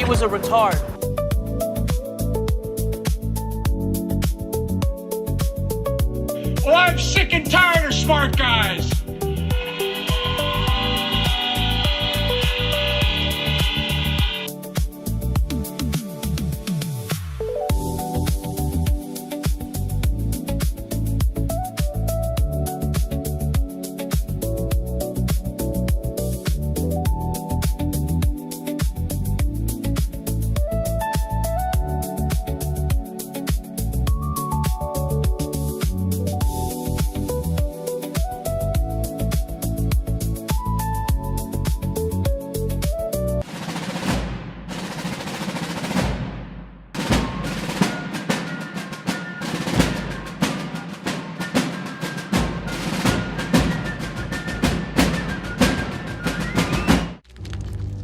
he was a retard. Well, I'm sick and tired of smart guys.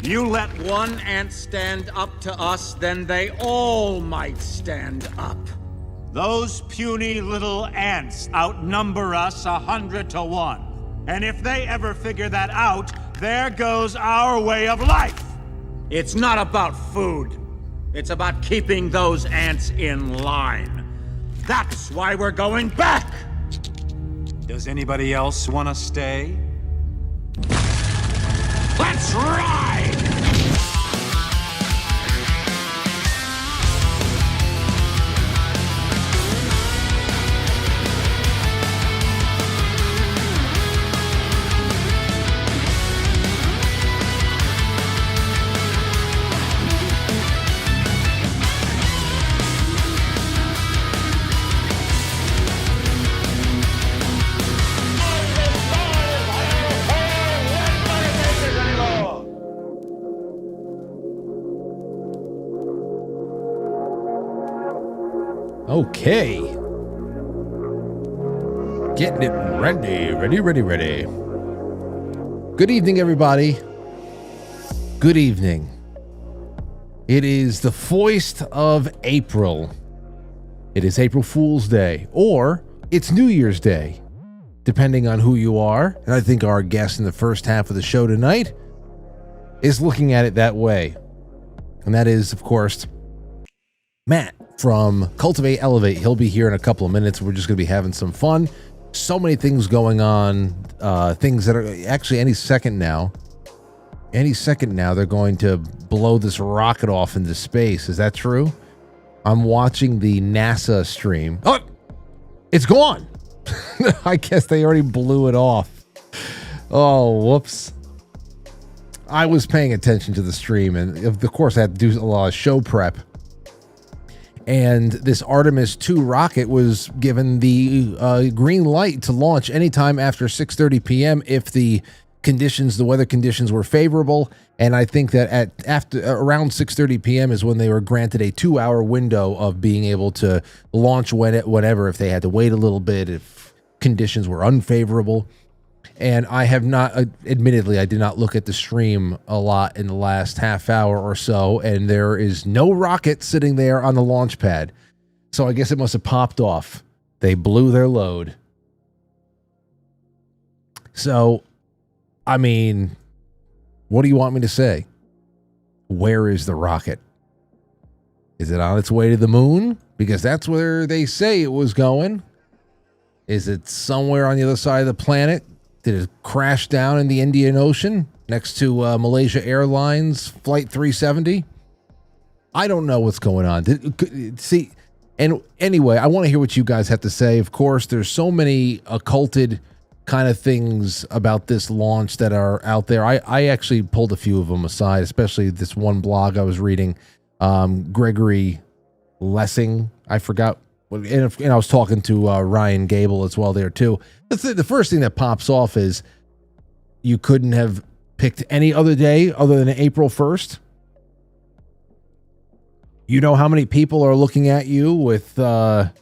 You let one ant stand up to us, then they all might stand up. Those puny little ants outnumber us 100 to 1. And if they ever figure that out, there goes our way of life. It's not about food. It's about keeping those ants in line. That's why we're going back. Does anybody else want to stay? Let's ride! Okay. Getting it ready. Good evening, everybody. Good evening. It is the foist of April. It is April Fool's Day, or it's New Year's Day, depending on who you are. And I think our guest in the first half of the show tonight is looking at it that way. And that is, of course, Matt from Cultivate, Elevate. He'll be here in a couple of minutes. We're just going to be having some fun. So many things going on, things that are actually any second now they're going to blow this rocket off into space. Is that true? I'm watching the NASA stream. Oh, it's gone. I guess they already blew it off. Oh, whoops. I was paying attention to the stream, and of course I had to do a lot of show prep. And this Artemis II rocket was given the green light to launch anytime after 6:30 p.m. if the weather conditions were favorable. And I think that around 6:30 p.m. is when they were granted a 2-hour window of being able to launch whenever, if they had to wait a little bit, if conditions were unfavorable. And I have not, admittedly, I did not look at the stream a lot in the last half hour or so, and there is no rocket sitting there on the launch pad. So I guess it must have popped off. They blew their load. So, I mean, what do you want me to say? Where is the rocket? Is it on its way to the moon? Because that's where they say it was going. Is it somewhere on the other side of the planet? Did it crash down in the Indian Ocean next to Malaysia Airlines Flight 370? I don't know what's going on. See, and anyway, I want to hear what you guys have to say. Of course, there's so many occulted kind of things about this launch that are out there. I actually pulled a few of them aside, especially this one blog I was reading, Gregory Lessing. I forgot. And I was talking to Ryan Gable as well there too. The first thing that pops off is you couldn't have picked any other day other than April 1st. You know how many people are looking at you with a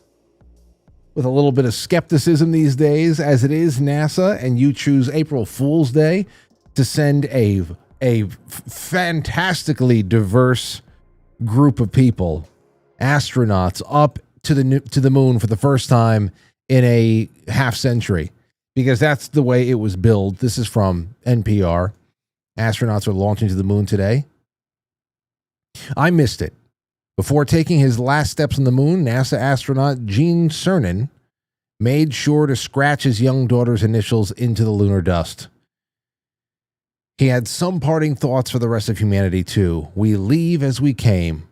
little bit of skepticism these days, as it is NASA, and you choose April Fool's Day to send a fantastically diverse group of people, astronauts, up to the moon for the first time in a half century, because that's the way it was billed. This is from NPR. Astronauts are launching to the moon today. I missed it. Before taking his last steps on the moon, NASA astronaut Gene Cernan made sure to scratch his young daughter's initials into the lunar dust. He had some parting thoughts for the rest of humanity, too. We leave as we came,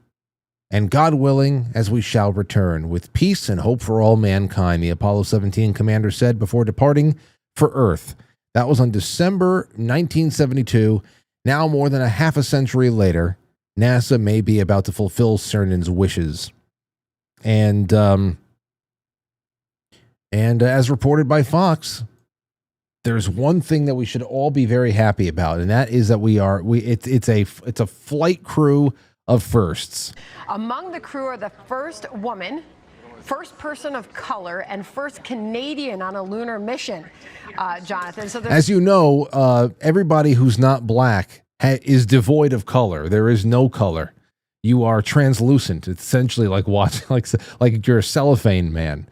and God willing, as we shall return, with peace and hope for all mankind, the Apollo 17 commander said before departing for Earth. That was on December 1972. Now, more than a half a century later, NASA may be about to fulfill Cernan's wishes. And as reported by Fox, there's one thing that we should all be very happy about, and that is that it's a flight crew of firsts. Among the crew are the first woman, first person of color, and first Canadian on a lunar mission, Jonathan. So as you know, everybody who's not black is devoid of color. There is no color. You are translucent. It's essentially like watching, like you're a cellophane man.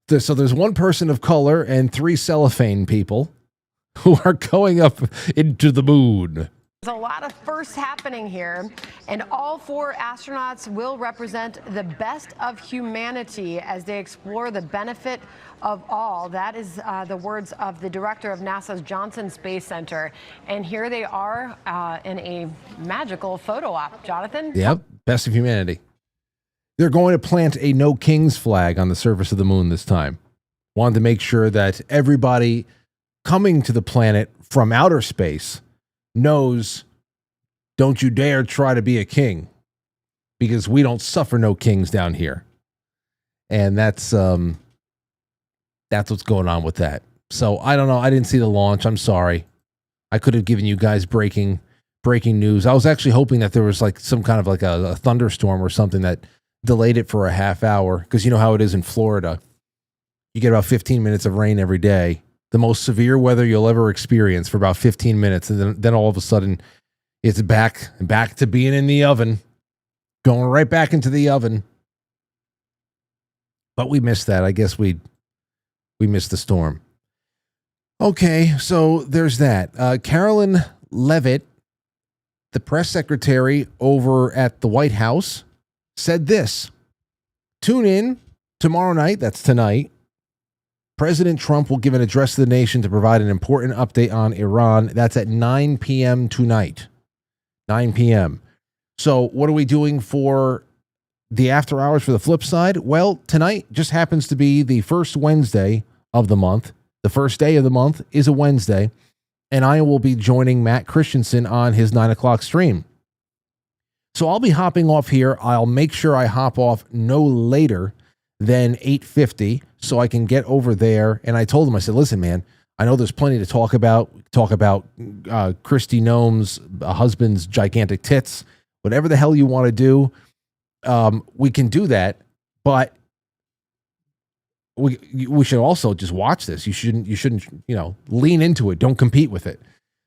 So there's one person of color and 3 cellophane people who are going up into the moon. There's a lot of firsts happening here, and all 4 astronauts will represent the best of humanity as they explore the benefit of all. That is the words of the director of NASA's Johnson Space Center. And here they are in a magical photo op. Jonathan? Yep, best of humanity. They're going to plant a No Kings flag on the surface of the moon this time. Wanted to make sure that everybody coming to the planet from outer space knows, don't you dare try to be a king, because we don't suffer no kings down here. And that's what's going on with that. So I don't know. I didn't see the launch. I'm sorry. I could have given you guys breaking news. I was actually hoping that there was like some kind of like a thunderstorm or something that delayed it for a half hour, because you know how it is in Florida. You get about 15 minutes of rain every day, the most severe weather you'll ever experience for about 15 minutes, and then all of a sudden it's back to being in the oven, going right back into the oven. But we missed that. I guess we missed the storm. Okay, so there's that. Carolyn Leavitt, the press secretary over at the White House, said this: tune in tomorrow night, that's tonight. President Trump will give an address to the nation to provide an important update on Iran. That's at 9 p.m. tonight. 9 p.m. So what are we doing for the after hours for the flip side? Well, tonight just happens to be the first Wednesday of the month. The first day of the month is a Wednesday, and I will be joining Matt Christensen on his 9 o'clock stream. So I'll be hopping off here. I'll make sure I hop off no later than 8:50 so I can get over there. And I told him, I said, listen, man, I know there's plenty to talk about. Talk about Kristi Noem's husband's gigantic tits. Whatever the hell you want to do, we can do that. But we should also just watch this. You shouldn't lean into it. Don't compete with it.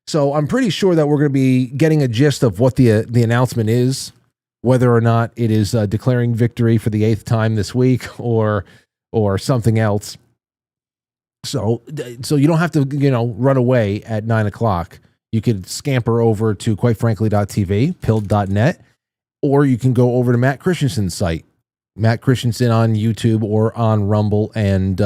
So I'm pretty sure that we're going to be getting a gist of what the announcement is, whether or not it is declaring victory for the 8th time this week or something else. So you don't have to run away at 9 o'clock. You could scamper over to quitefrankly.tv, pilled.net, or you can go over to Matt Christensen's site, Matt Christensen on YouTube or on Rumble, and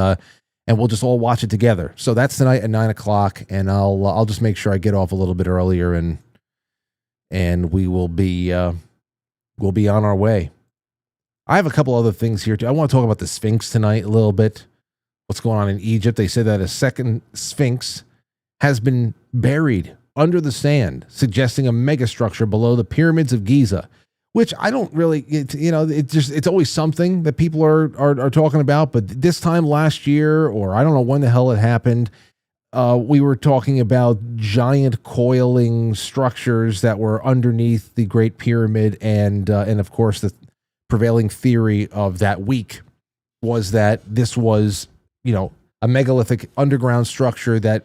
we'll just all watch it together. So that's tonight at 9 o'clock, and I'll just make sure I get off a little bit earlier, and we will be we'll be on our way. I have a couple other things here too. I want to talk about the Sphinx tonight a little bit. What's going on in Egypt? They say that a second Sphinx has been buried under the sand, suggesting a megastructure below the pyramids of Giza, which I don't really, it's always something that people are talking about. But this time last year, or I don't know when the hell it happened, we were talking about giant coiling structures that were underneath the Great Pyramid, and of course the prevailing theory of that week was that this was, a megalithic underground structure that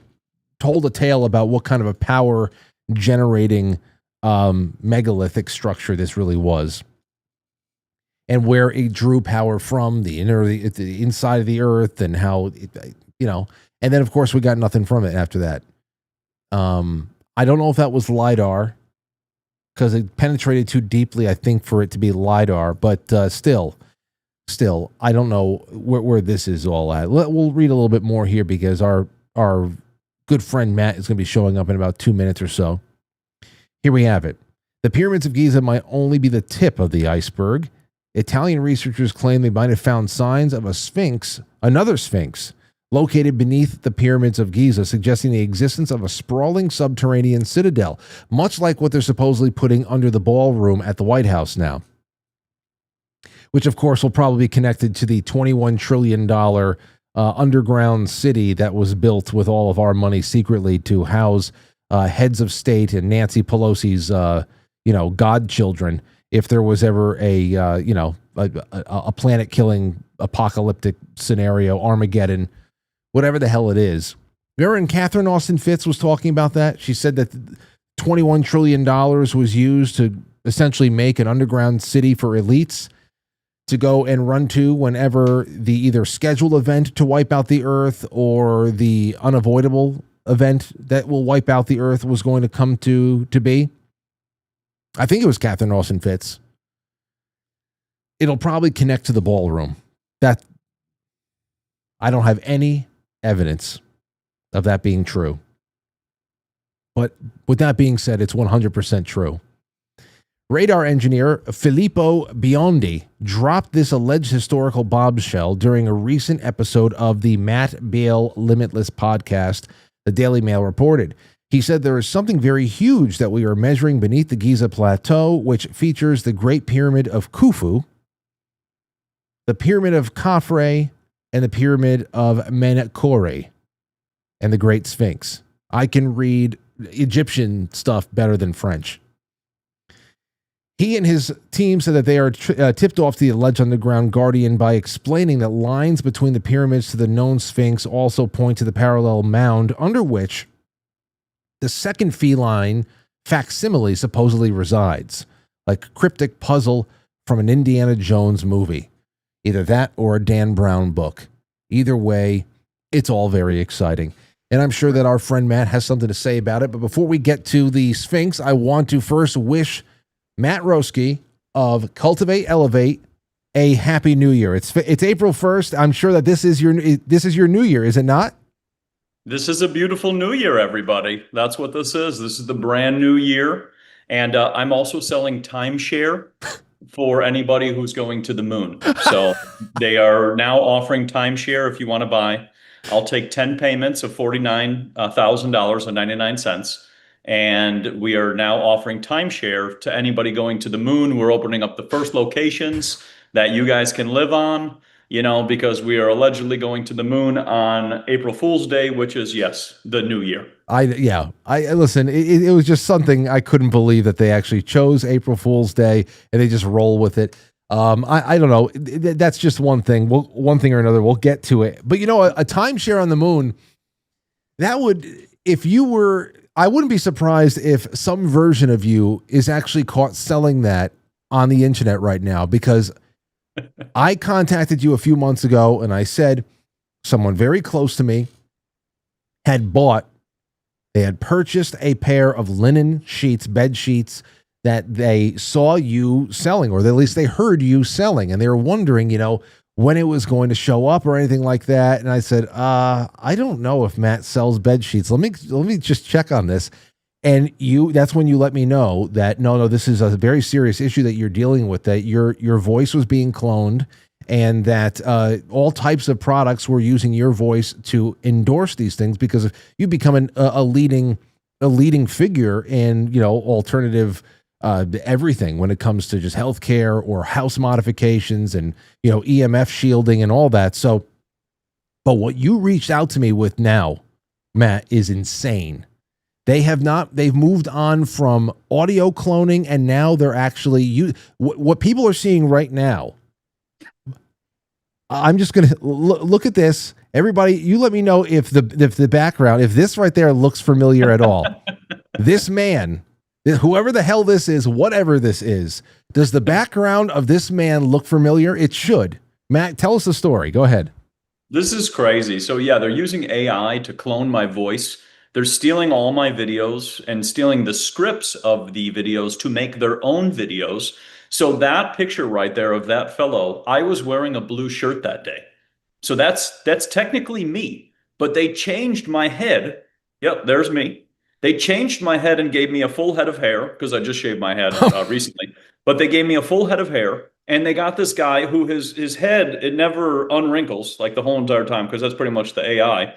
told a tale about what kind of a power generating megalithic structure this really was, and where it drew power from the inside of the earth, and how and then of course we got nothing from it after that. I don't know if that was LiDAR. because it penetrated too deeply, I think, for it to be LiDAR. But still, I don't know where this is all at. We'll read a little bit more here because our good friend Matt is going to be showing up in about 2 minutes or so. Here we have it. The pyramids of Giza might only be the tip of the iceberg. Italian researchers claim they might have found signs of another Sphinx, located beneath the pyramids of Giza, suggesting the existence of a sprawling subterranean citadel, much like what they're supposedly putting under the ballroom at the White House now. Which, of course, will probably be connected to the $21 trillion underground city that was built with all of our money secretly to house heads of state and Nancy Pelosi's, godchildren. If there was ever a planet-killing apocalyptic scenario, Armageddon, whatever the hell it is. Remember when Catherine Austin Fitts was talking about that? She said that $21 trillion was used to essentially make an underground city for elites to go and run to whenever the either scheduled event to wipe out the Earth or the unavoidable event that will wipe out the Earth was going to come to be. I think it was Catherine Austin Fitts. It'll probably connect to the ballroom. That I don't have any evidence of that being true. But with that being said, it's 100% true. Radar engineer Filippo Biondi dropped this alleged historical bombshell during a recent episode of the Matt Bale Limitless podcast, the Daily Mail reported. He said there is something very huge that we are measuring beneath the Giza Plateau, which features the Great Pyramid of Khufu, the Pyramid of Khafre, and the Pyramid of Menkaure, and the Great Sphinx. I can read Egyptian stuff better than French. He and his team said that they are tipped off the alleged underground guardian by explaining that lines between the pyramids to the known Sphinx also point to the parallel mound under which the second feline facsimile supposedly resides, like a cryptic puzzle from an Indiana Jones movie. Either that or a Dan Brown book. Either way, it's all very exciting. And I'm sure that our friend Matt has something to say about it. But before we get to the Sphinx, I want to first wish Matt Roski of Cultivate Elevate a happy new year. It's April 1st. I'm sure that this is your new year, is it not? This is a beautiful new year, everybody. That's what this is. This is the brand new year. And I'm also selling timeshare for anybody who's going to the moon. So they are now offering timeshare if you want to buy. I'll take 10 payments of $49,000.99. And we are now offering timeshare to anybody going to the moon. We're opening up the first locations that you guys can live on, because we are allegedly going to the moon on April Fool's Day, which is, yes, the new year. I listen, it was just something I couldn't believe that they actually chose April Fool's Day and they just roll with it. I don't know. That's just one thing. One thing or another. We'll get to it. But a timeshare on the moon, that would, I wouldn't be surprised if some version of you is actually caught selling that on the internet right now, because I contacted you a few months ago and I said someone very close to me they had purchased a pair of linen sheets, bed sheets that they saw you selling, or at least they heard you selling, and they were wondering, when it was going to show up or anything like that. And I said, I don't know if Matt sells bed sheets. Let me just check on this. And that's when you let me know that no, this is a very serious issue that you're dealing with, that your voice was being cloned, and that all types of products were using your voice to endorse these things, because you become a leading figure in alternative everything when it comes to just healthcare or house modifications and EMF shielding and all that. So, but what you reached out to me with now, Matt, is insane. They've moved on from audio cloning, and now they're actually what people are seeing right now. I'm just going to look at this. Everybody, you let me know if the background, if this right there looks familiar at all. This man, whoever the hell this is, whatever this is, does the background of this man look familiar? It should. Matt, tell us the story. Go ahead. This is crazy. So yeah, they're using AI to clone my voice They're stealing all my videos and stealing the scripts of the videos to make their own videos. So that picture right there of that fellow, I was wearing a blue shirt that day. So that's technically me, but they changed my head. Yep, there's me. They changed my head and gave me a full head of hair because I just shaved my head recently. But they gave me a full head of hair, and they got this guy who his head, it never unwrinkles like the whole entire time because that's pretty much the AI.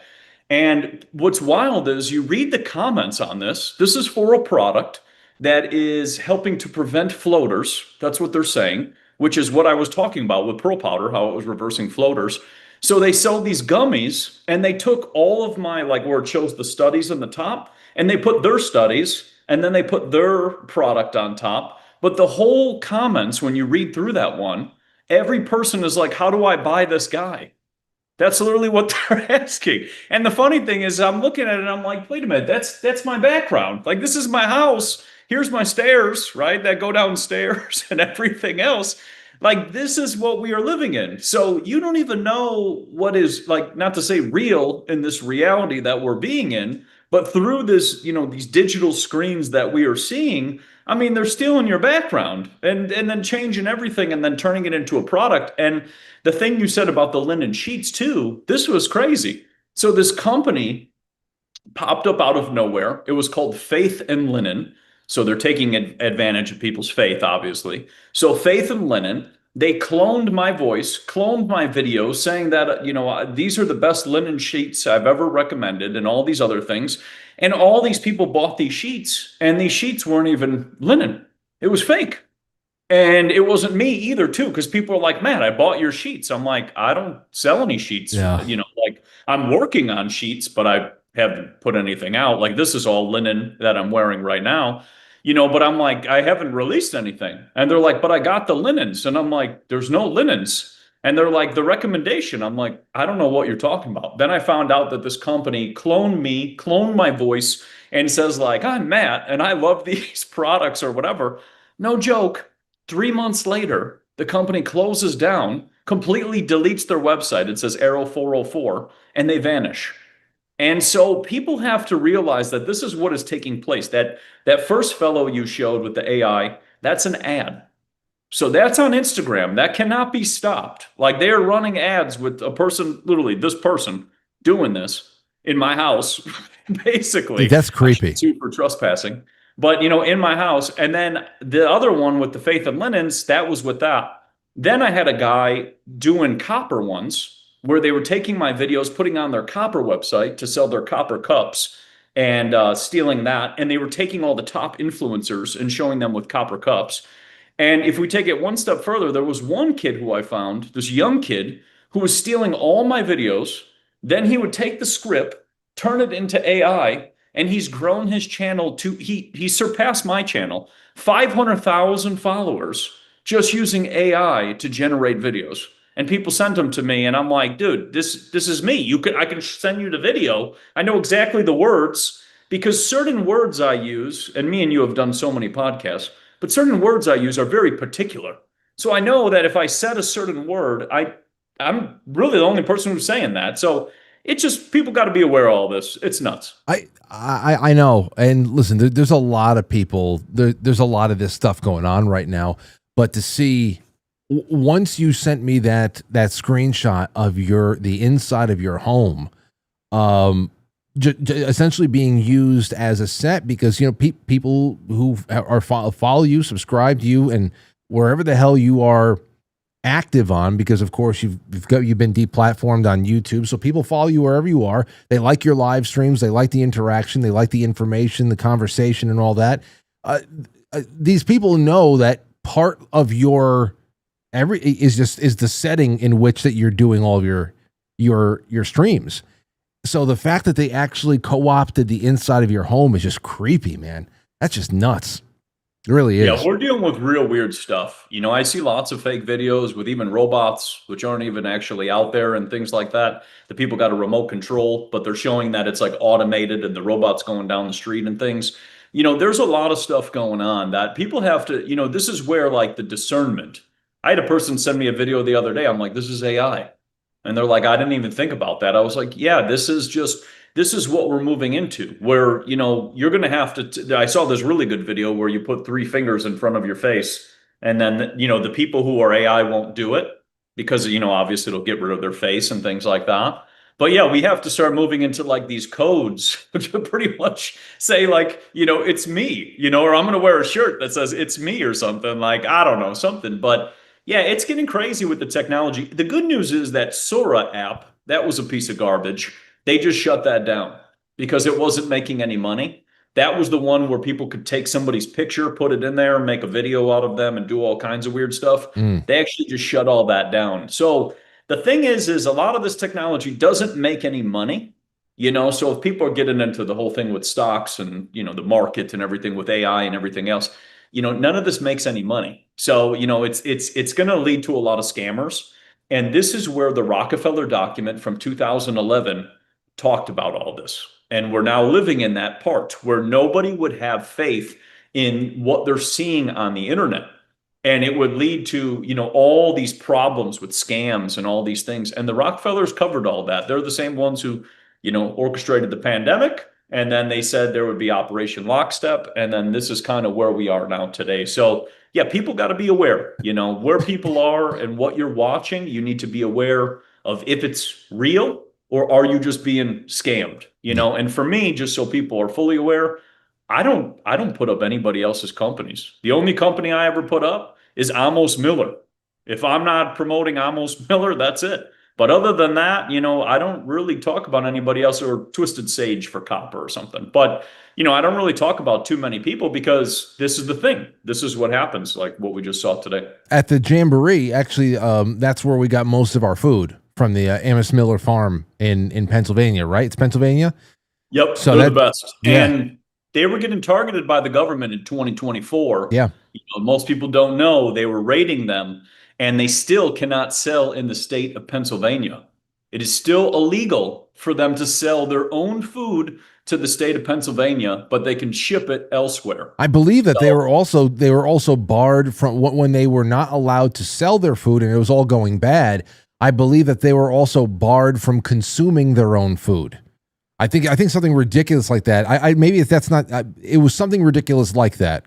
And what's wild is you read the comments on this. This is for a product that is helping to prevent floaters. That's what they're saying, which is what I was talking about with pearl powder, how it was reversing floaters. So they sell these gummies, and they took all of my, like where it shows the studies in the top, and they put their studies, and then they put their product on top. But the whole comments, when you read through that one, every person is like, how do I buy this guy? That's literally what they're asking. And the funny thing is, I'm looking at it and I'm like, wait a minute, that's my background. Like, this is my house. Here's my stairs, right? That go downstairs and everything else. Like, this is what we are living in. So you don't even know what is, like, not to say real in this reality that we're being in, but through this, these digital screens that we are seeing, I mean, they're stealing your background and then changing everything and then turning it into a product. And the thing you said about the linen sheets too, this was crazy. So this company popped up out of nowhere. It was called Faith and Linen. So they're taking advantage of people's faith, obviously. So Faith and Linen, they cloned my voice, cloned my videos, saying that, these are the best linen sheets I've ever recommended and all these other things. And all these people bought these sheets, and these sheets weren't even linen. It was fake. And it wasn't me either, too, because people are like, Matt, I bought your sheets. I'm like, I don't sell any sheets. Yeah. Like I'm working on sheets, but I haven't put anything out. Like this is all linen that I'm wearing right now, but I'm like, I haven't released anything. And they're like, but I got the linens. And I'm like, there's no linens. And they're like, the recommendation. I'm like, I don't know what you're talking about. Then I found out that this company cloned me, cloned my voice, and says like, I'm Matt, and I love these products or whatever. No joke. 3 months later, the company closes down, completely deletes their website. It says Arrow 404, and they vanish. And so people have to realize that this is what is taking place. That first fellow you showed with the AI, that's an ad. So that's on Instagram. That cannot be stopped. Like they are running ads with a person, literally this person doing this in my house, basically. Dude, that's creepy. Sued for trespassing. But, in my house. And then the other one with the Faith and Linens, that was with that. Then I had a guy doing copper ones where they were taking my videos, putting on their copper website to sell their copper cups and stealing that. And they were taking all the top influencers and showing them with copper cups. And if we take it one step further, there was one kid who I found, this young kid, who was stealing all my videos. Then he would take the script, turn it into AI, and he's grown his channel to, he surpassed my channel, 500,000 followers just using AI to generate videos. And people sent them to me, and I'm like, dude, this is me. I can send you the video. I know exactly the words because certain words I use, and me and you have done so many podcasts, but certain words I use are very particular. So I know that if I said a certain word, I'm really the only person who's saying that. So it's just, people got to be aware of all this. It's nuts. I know. And listen, there's a lot of people, there's a lot of this stuff going on right now. But to see, once you sent me that screenshot of the inside of your home, essentially being used as a set because people who are follow you, subscribe to you, and wherever the hell you are active on, because of course you've been deplatformed on YouTube, so people follow you wherever you are. They like your live streams, they like the interaction, they like the information, the conversation, and all that. These people know that part of your is the setting in which that you're doing all of your streams. So the fact that they actually co-opted the inside of your home is just creepy, man. That's just nuts. It really is. Yeah, we're dealing with real weird stuff. I see lots of fake videos with even robots, which aren't even actually out there and things like that. The people got a remote control, but they're showing that it's like automated and the robot's going down the street and things. There's a lot of stuff going on that people have to, this is where like the discernment. I had a person send me a video the other day. I'm like, this is AI. And they're like, I didn't even think about that. I was like, yeah, this is just this is what we're moving into, where, you're going to have to, I saw this really good video where you put three fingers in front of your face, and then, the people who are AI won't do it because, obviously it'll get rid of their face and things like that. But yeah, we have to start moving into like these codes to pretty much say like, it's me, or I'm going to wear a shirt that says it's me or something, like, I don't know, something. But yeah, it's getting crazy with the technology. The good news is that Sora app, that was a piece of garbage. They just shut that down because it wasn't making any money. That was the one where people could take somebody's picture, put it in there, make a video out of them, and do all kinds of weird stuff. They actually just shut all that down. So the thing is a lot of this technology doesn't make any money, so if people are getting into the whole thing with stocks and, the market and everything with AI and everything else, none of this makes any money. So, it's going to lead to a lot of scammers. And this is where the Rockefeller document from 2011 talked about all this. And we're now living in that part where nobody would have faith in what they're seeing on the internet. And it would lead to, all these problems with scams and all these things. And the Rockefellers covered all that. They're the same ones who, orchestrated the pandemic. And then they said there would be Operation Lockstep. And then this is kind of where we are now today. So yeah, people got to be aware, where people are and what you're watching. You need to be aware of if it's real or are you just being scammed, And for me, just so people are fully aware, I don't put up anybody else's companies. The only company I ever put up is Amos Miller. If I'm not promoting Amos Miller, that's it. But other than that, I don't really talk about anybody else, or Twisted Sage for copper or something. But, I don't really talk about too many people because this is the thing. This is what happens, like what we just saw today. At the Jamboree, actually, that's where we got most of our food, from the Amos Miller farm in Pennsylvania, right? It's Pennsylvania? Yep, so they're the best. Yeah. And they were getting targeted by the government in 2024. Yeah. Most people don't know they were raiding them, and they still cannot sell in the state of Pennsylvania. It is still illegal for them to sell their own food to the state of Pennsylvania, but they can ship it elsewhere. I believe that they were also barred from when they were not allowed to sell their food and it was all going bad. I believe that they were also barred from consuming their own food. I think something ridiculous like that. Maybe if that's not, it was something ridiculous like that.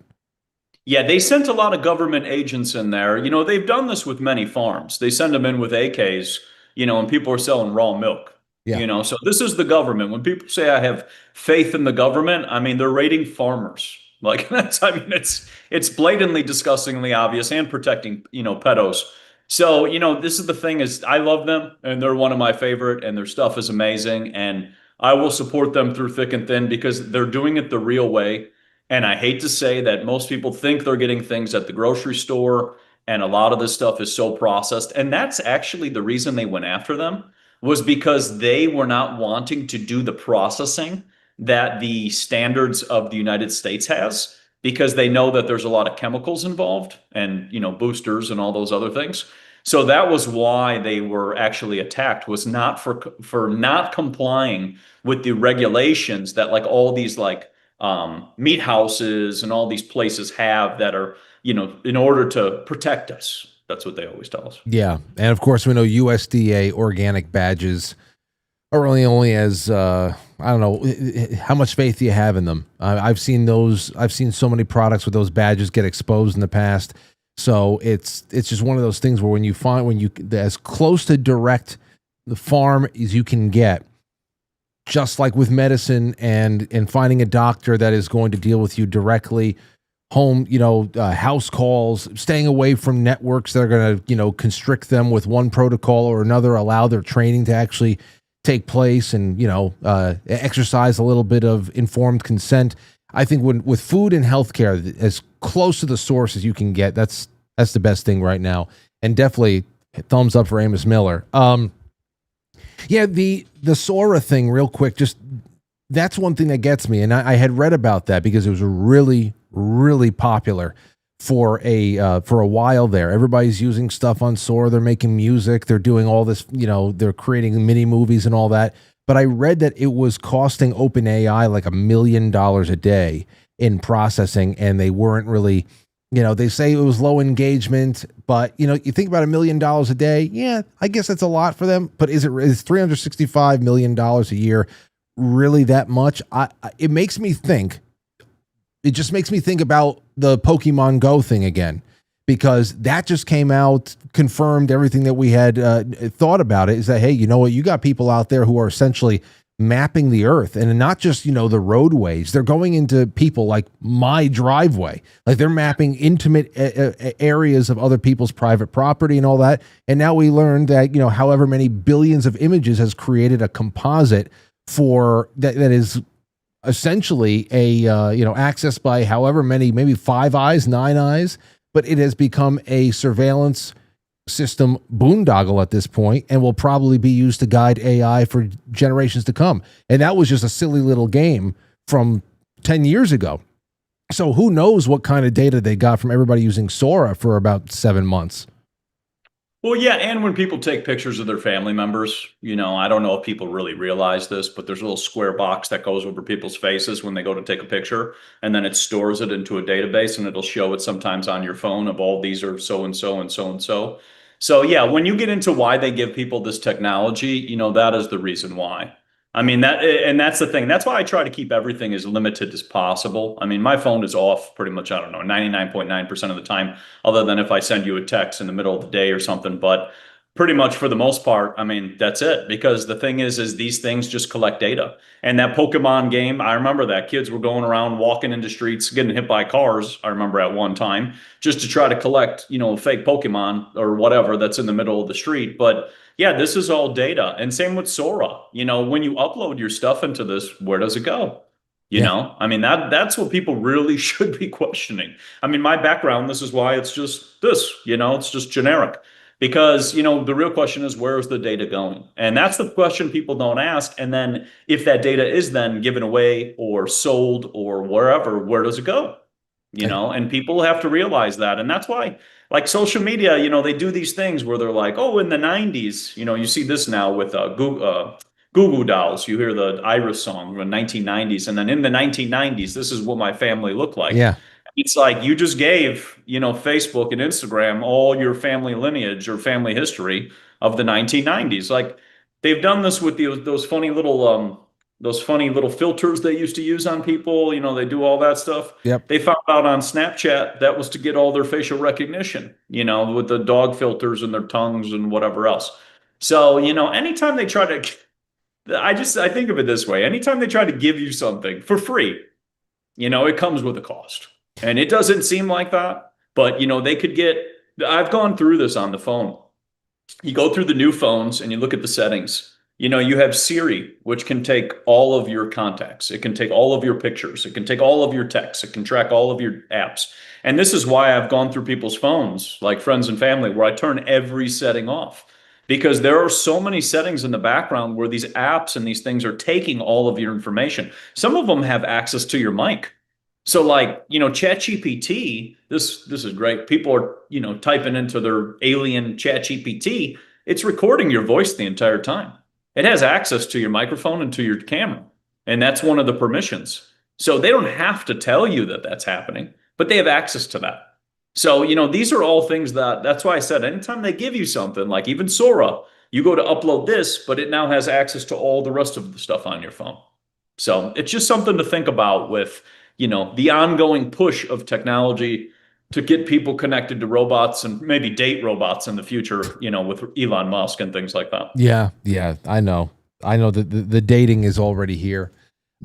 Yeah, they sent a lot of government agents in there. They've done this with many farms. They send them in with AKs, and people are selling raw milk. Yeah. So this is the government. When people say I have faith in the government, I mean, they're raiding farmers. Like it's blatantly, disgustingly obvious, and protecting, pedos. So, this is the thing is I love them and they're one of my favorite and their stuff is amazing. And I will support them through thick and thin because they're doing it the real way. And I hate to say that most people think they're getting things at the grocery store, and a lot of this stuff is so processed. And that's actually the reason they went after them, was because they were not wanting to do the processing that the standards of the United States has, because they know that there's a lot of chemicals involved and, boosters and all those other things. So that was why they were actually attacked, was not for not complying with the regulations that like all these like meat houses and all these places have that are, in order to protect us. That's what they always tell us. Yeah. And of course, we know USDA organic badges are only as, I don't know, how much faith do you have in them? I've seen those. I've seen so many products with those badges get exposed in the past. So it's just one of those things where when you as close to direct the farm as you can get, just like with medicine and finding a doctor that is going to deal with you directly, home, house calls, staying away from networks that are going to, constrict them with one protocol or another, allow their training to actually take place and, exercise a little bit of informed consent. I think with food and healthcare, as close to the source as you can get, that's the best thing right now. And definitely thumbs up for Amos Miller. Yeah, the Sora thing real quick, just that's one thing that gets me. And I had read about that because it was really, really popular for a while there. Everybody's using stuff on Sora. They're making music. They're doing all this, they're creating mini movies and all that. But I read that it was costing OpenAI like $1 million a day in processing, and they weren't really, they say it was low engagement, but you think about $1 million a day. Yeah, I guess that's a lot for them. But is $365 million a year really that much. It makes me think. It just makes me think about the Pokemon Go thing again, because that just came out, confirmed everything that we had thought about it, is that, hey, you know what? You got people out there who are essentially mapping the earth, and not just, the roadways. They're going into people like my driveway. Like, they're mapping intimate areas of other people's private property and all that. And now we learned that, however many billions of images has created a composite for that is essentially a, accessed by however many, maybe 5 eyes, 9 eyes, but it has become a surveillance system boondoggle at this point, and will probably be used to guide AI for generations to come. And that was just a silly little game from 10 years ago. So who knows what kind of data they got from everybody using Sora for about 7 months. Well, yeah, and when people take pictures of their family members, I don't know if people really realize this, but there's a little square box that goes over people's faces when they go to take a picture, and then it stores it into a database, and it'll show it sometimes on your phone of all these are so and so and so and so. So yeah, when you get into why they give people this technology, that is the reason why. I mean, and that's the thing. That's why I try to keep everything as limited as possible. I mean, my phone is off pretty much, 99.9% of the time, other than if I send you a text in the middle of the day or something. But pretty much for the most part, I mean, that's it. Because the thing is these things just collect data. And that Pokemon game, I remember that kids were going around walking into streets, getting hit by cars. I remember at one time, just to try to collect, fake Pokemon or whatever that's in the middle of the street. But yeah, this is all data. And same with Sora. When you upload your stuff into this, where does it go? I mean, that's what people really should be questioning. I mean, my background, this is why it's just this, it's just generic. Because, the real question is, where is the data going? And that's the question people don't ask. And then if that data is then given away or sold or wherever, where does it go? And people have to realize that. And that's why, like social media, they do these things where they're like, oh, in the 90s, you see this now with Goo Goo Dolls. You hear the Iris song from the 1990s. And then in the 1990s, this is what my family looked like. Yeah. It's like you just gave, Facebook and Instagram all your family lineage or family history of the 1990s. Like, they've done this with those funny little filters they used to use on people. They do all that stuff. Yep. They found out on Snapchat that was to get all their facial recognition, with the dog filters and their tongues and whatever else. So, anytime they try to, I think of it this way. Anytime they try to give you something for free, it comes with a cost. And it doesn't seem like that, but they could get, I've gone through this on the phone. You go through the new phones and you look at the settings. You have Siri, which can take all of your contacts. It can take all of your pictures. It can take all of your texts. It can track all of your apps. And this is why I've gone through people's phones, like friends and family, where I turn every setting off. Because there are so many settings in the background where these apps and these things are taking all of your information. Some of them have access to your mic. So like, ChatGPT, this is great. People are, typing into their alien ChatGPT. It's recording your voice the entire time. It has access to your microphone and to your camera. And that's one of the permissions. So they don't have to tell you that that's happening, but they have access to that. So, these are all things that's why I said, anytime they give you something, like even Sora, you go to upload this, but it now has access to all the rest of the stuff on your phone. So it's just something to think about with, the ongoing push of technology to get people connected to robots and maybe date robots in the future, with Elon Musk and things like that. Yeah, I know that the dating is already here.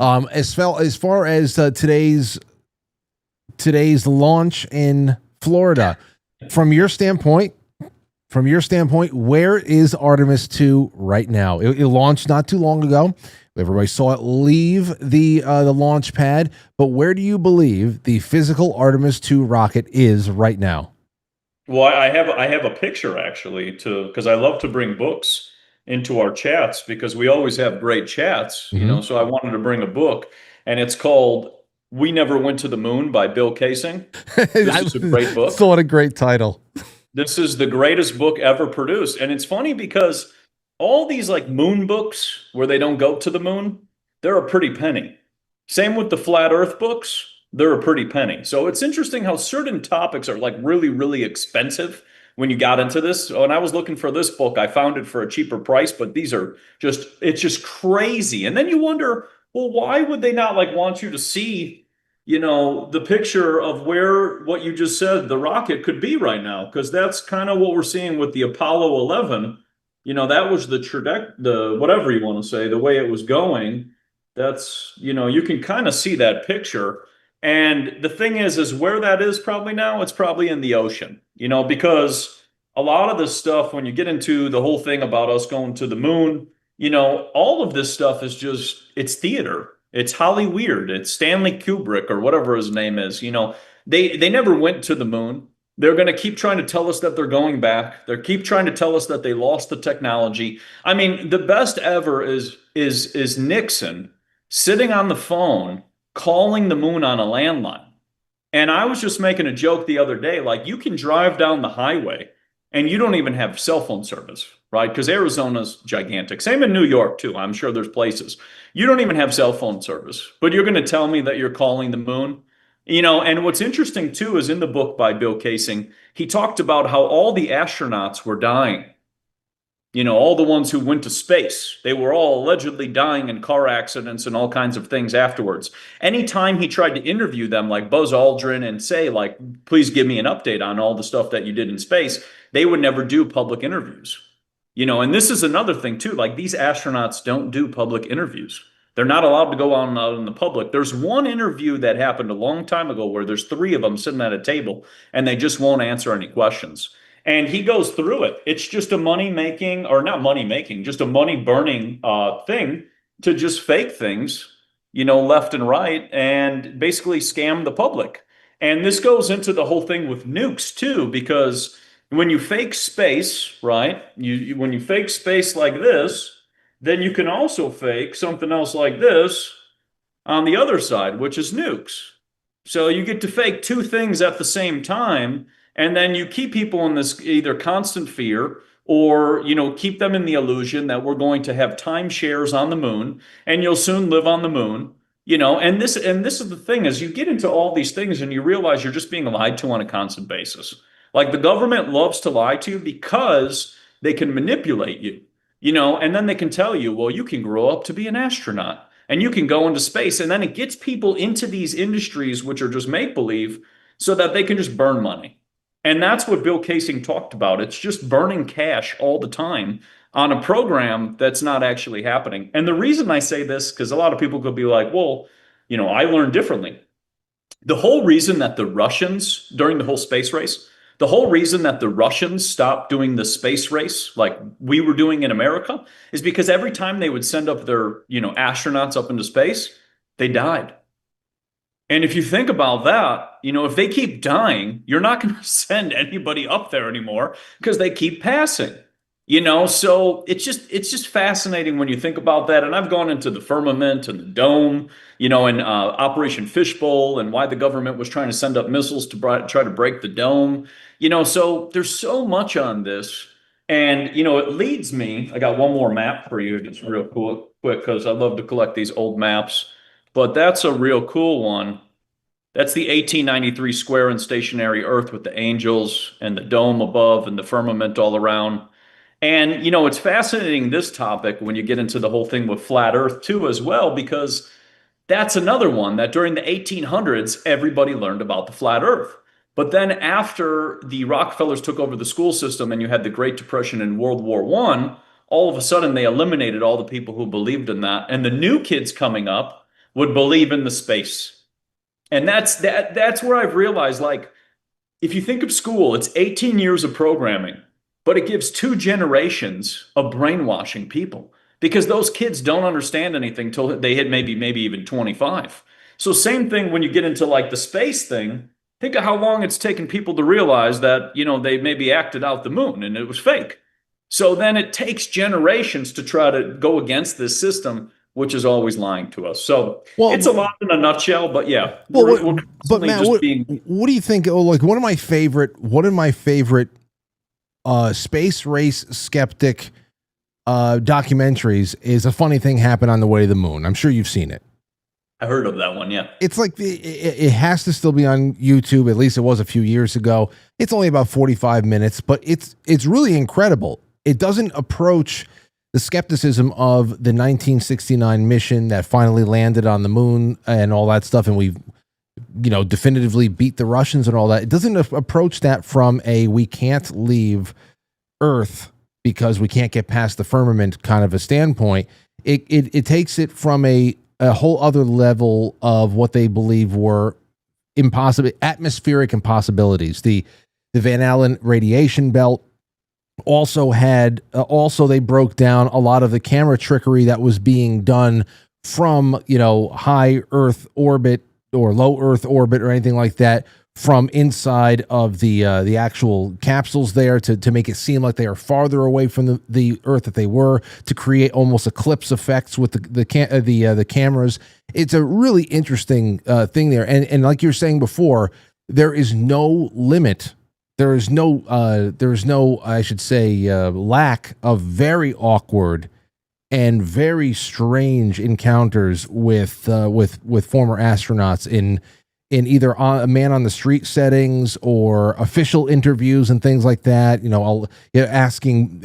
As far as today's launch in Florida, from your standpoint, where is Artemis II right now? It launched not too long ago. Everybody saw it leave the launch pad, but where do you believe the physical Artemis II rocket is right now? Well, I have a picture actually because I love to bring books into our chats because we always have great chats, so I wanted to bring a book, and it's called We Never Went to the Moon by Bill Kaysing. This is a great book. What a great title. This is the greatest book ever produced. And it's funny because all these like moon books where they don't go to the moon, they're a pretty penny. Same with the flat earth books, they're a pretty penny. So it's interesting how certain topics are like really, really expensive, when you got into this. When I was looking for this book, I found it for a cheaper price, but it's just crazy. And then you wonder, well, why would they not like want you to see, the picture of where what you just said, the rocket could be right now? Because that's kind of what we're seeing with the Apollo 11. That was the whatever you want to say, the way it was going. That's, you can kind of see that picture. And the thing is where that is probably now, it's probably in the ocean, because a lot of this stuff, when you get into the whole thing about us going to the moon, all of this stuff is it's theater. It's Hollyweird. It's Stanley Kubrick or whatever his name is. They never went to the moon. They're going to keep trying to tell us that they're going back. They keep trying to tell us that they lost the technology. I mean, the best ever is Nixon sitting on the phone calling the moon on a landline. And I was just making a joke the other day, like you can drive down the highway and you don't even have cell phone service, right? Because Arizona's gigantic. Same in New York too. I'm sure there's places. You don't even have cell phone service, but you're going to tell me that you're calling the moon? And what's interesting too is in the book by Bill Kaysing, he talked about how all the astronauts were dying. All the ones who went to space, they were all allegedly dying in car accidents and all kinds of things afterwards. Anytime he tried to interview them, like Buzz Aldrin, and say, like, please give me an update on all the stuff that you did in space, they would never do public interviews. And this is another thing too, like these astronauts don't do public interviews. They're not allowed to go out in the public. There's one interview that happened a long time ago where there's 3 of them sitting at a table and they just won't answer any questions. And he goes through it. It's just a money-making, or not money-making, just a money-burning thing to just fake things, left and right, and basically scam the public. And this goes into the whole thing with nukes, too, because when you fake space, right, when you fake space like this, then you can also fake something else like this on the other side, which is nukes. So you get to fake 2 things at the same time. And then you keep people in this either constant fear or, keep them in the illusion that we're going to have timeshares on the moon and you'll soon live on the moon, and this is the thing, as you get into all these things and you realize you're just being lied to on a constant basis. Like the government loves to lie to you because they can manipulate you, and then they can tell you, well, you can grow up to be an astronaut and you can go into space. And then it gets people into these industries, which are just make-believe, so that they can just burn money. And that's what Bill Kaysing talked about. It's just burning cash all the time on a program that's not actually happening. And the reason I say this, because a lot of people could be like, well, I learned differently. The whole reason that the Russians, during the whole space race, the whole reason that the Russians stopped doing the space race like we were doing in America is because every time they would send up their, astronauts up into space, they died. And if you think about that, if they keep dying, you're not going to send anybody up there anymore because they keep passing, so it's just fascinating when you think about that. And I've gone into the firmament and the dome, and Operation Fishbowl and why the government was trying to send up missiles to try to break the dome, so there's so much on this. And, it leads me, I got one more map for you, just real quick, because I love to collect these old maps. But that's a real cool one. That's the 1893 square and stationary Earth with the angels and the dome above and the firmament all around. And, it's fascinating, this topic, when you get into the whole thing with flat Earth too as well, because that's another one that during the 1800s, everybody learned about the flat Earth. But then after the Rockefellers took over the school system and you had the Great Depression and World War I, all of a sudden they eliminated all the people who believed in that. And the new kids coming up would believe in the space. And that's where I've realized, like, if you think of school, it's 18 years of programming, but it gives 2 generations of brainwashing people because those kids don't understand anything till they hit maybe even 25. So same thing when you get into like the space thing. Think of how long it's taken people to realize that, they maybe acted out the moon and it was fake. So then it takes generations to try to go against this system, which is always lying to us. So it's a lot in a nutshell, but yeah. Well, but Matt, what do you think? Oh, like one of my favorite space race skeptic documentaries is A Funny Thing Happened on the Way to the Moon. I'm sure you've seen it. I heard of that one. Yeah. It's like it has to still be on YouTube. At least it was a few years ago. It's only about 45 minutes, but it's really incredible. It doesn't approach the skepticism of the 1969 mission that finally landed on the moon and all that stuff, and we, definitively beat the Russians and all that. It doesn't approach that from a we can't leave Earth because we can't get past the firmament kind of a standpoint. It takes it from a whole other level of what they believe were atmospheric impossibilities. The Van Allen radiation belt also they broke down a lot of the camera trickery that was being done from, high Earth orbit or low Earth orbit or anything like that, from inside of the actual capsules there to make it seem like they are farther away from the Earth that they were, to create almost eclipse effects with the cameras. It's a really interesting thing there, and like you're saying before, there is no limit. There is no I should say lack of very awkward and very strange encounters with former astronauts in either a man on the street settings or official interviews and things like that. Asking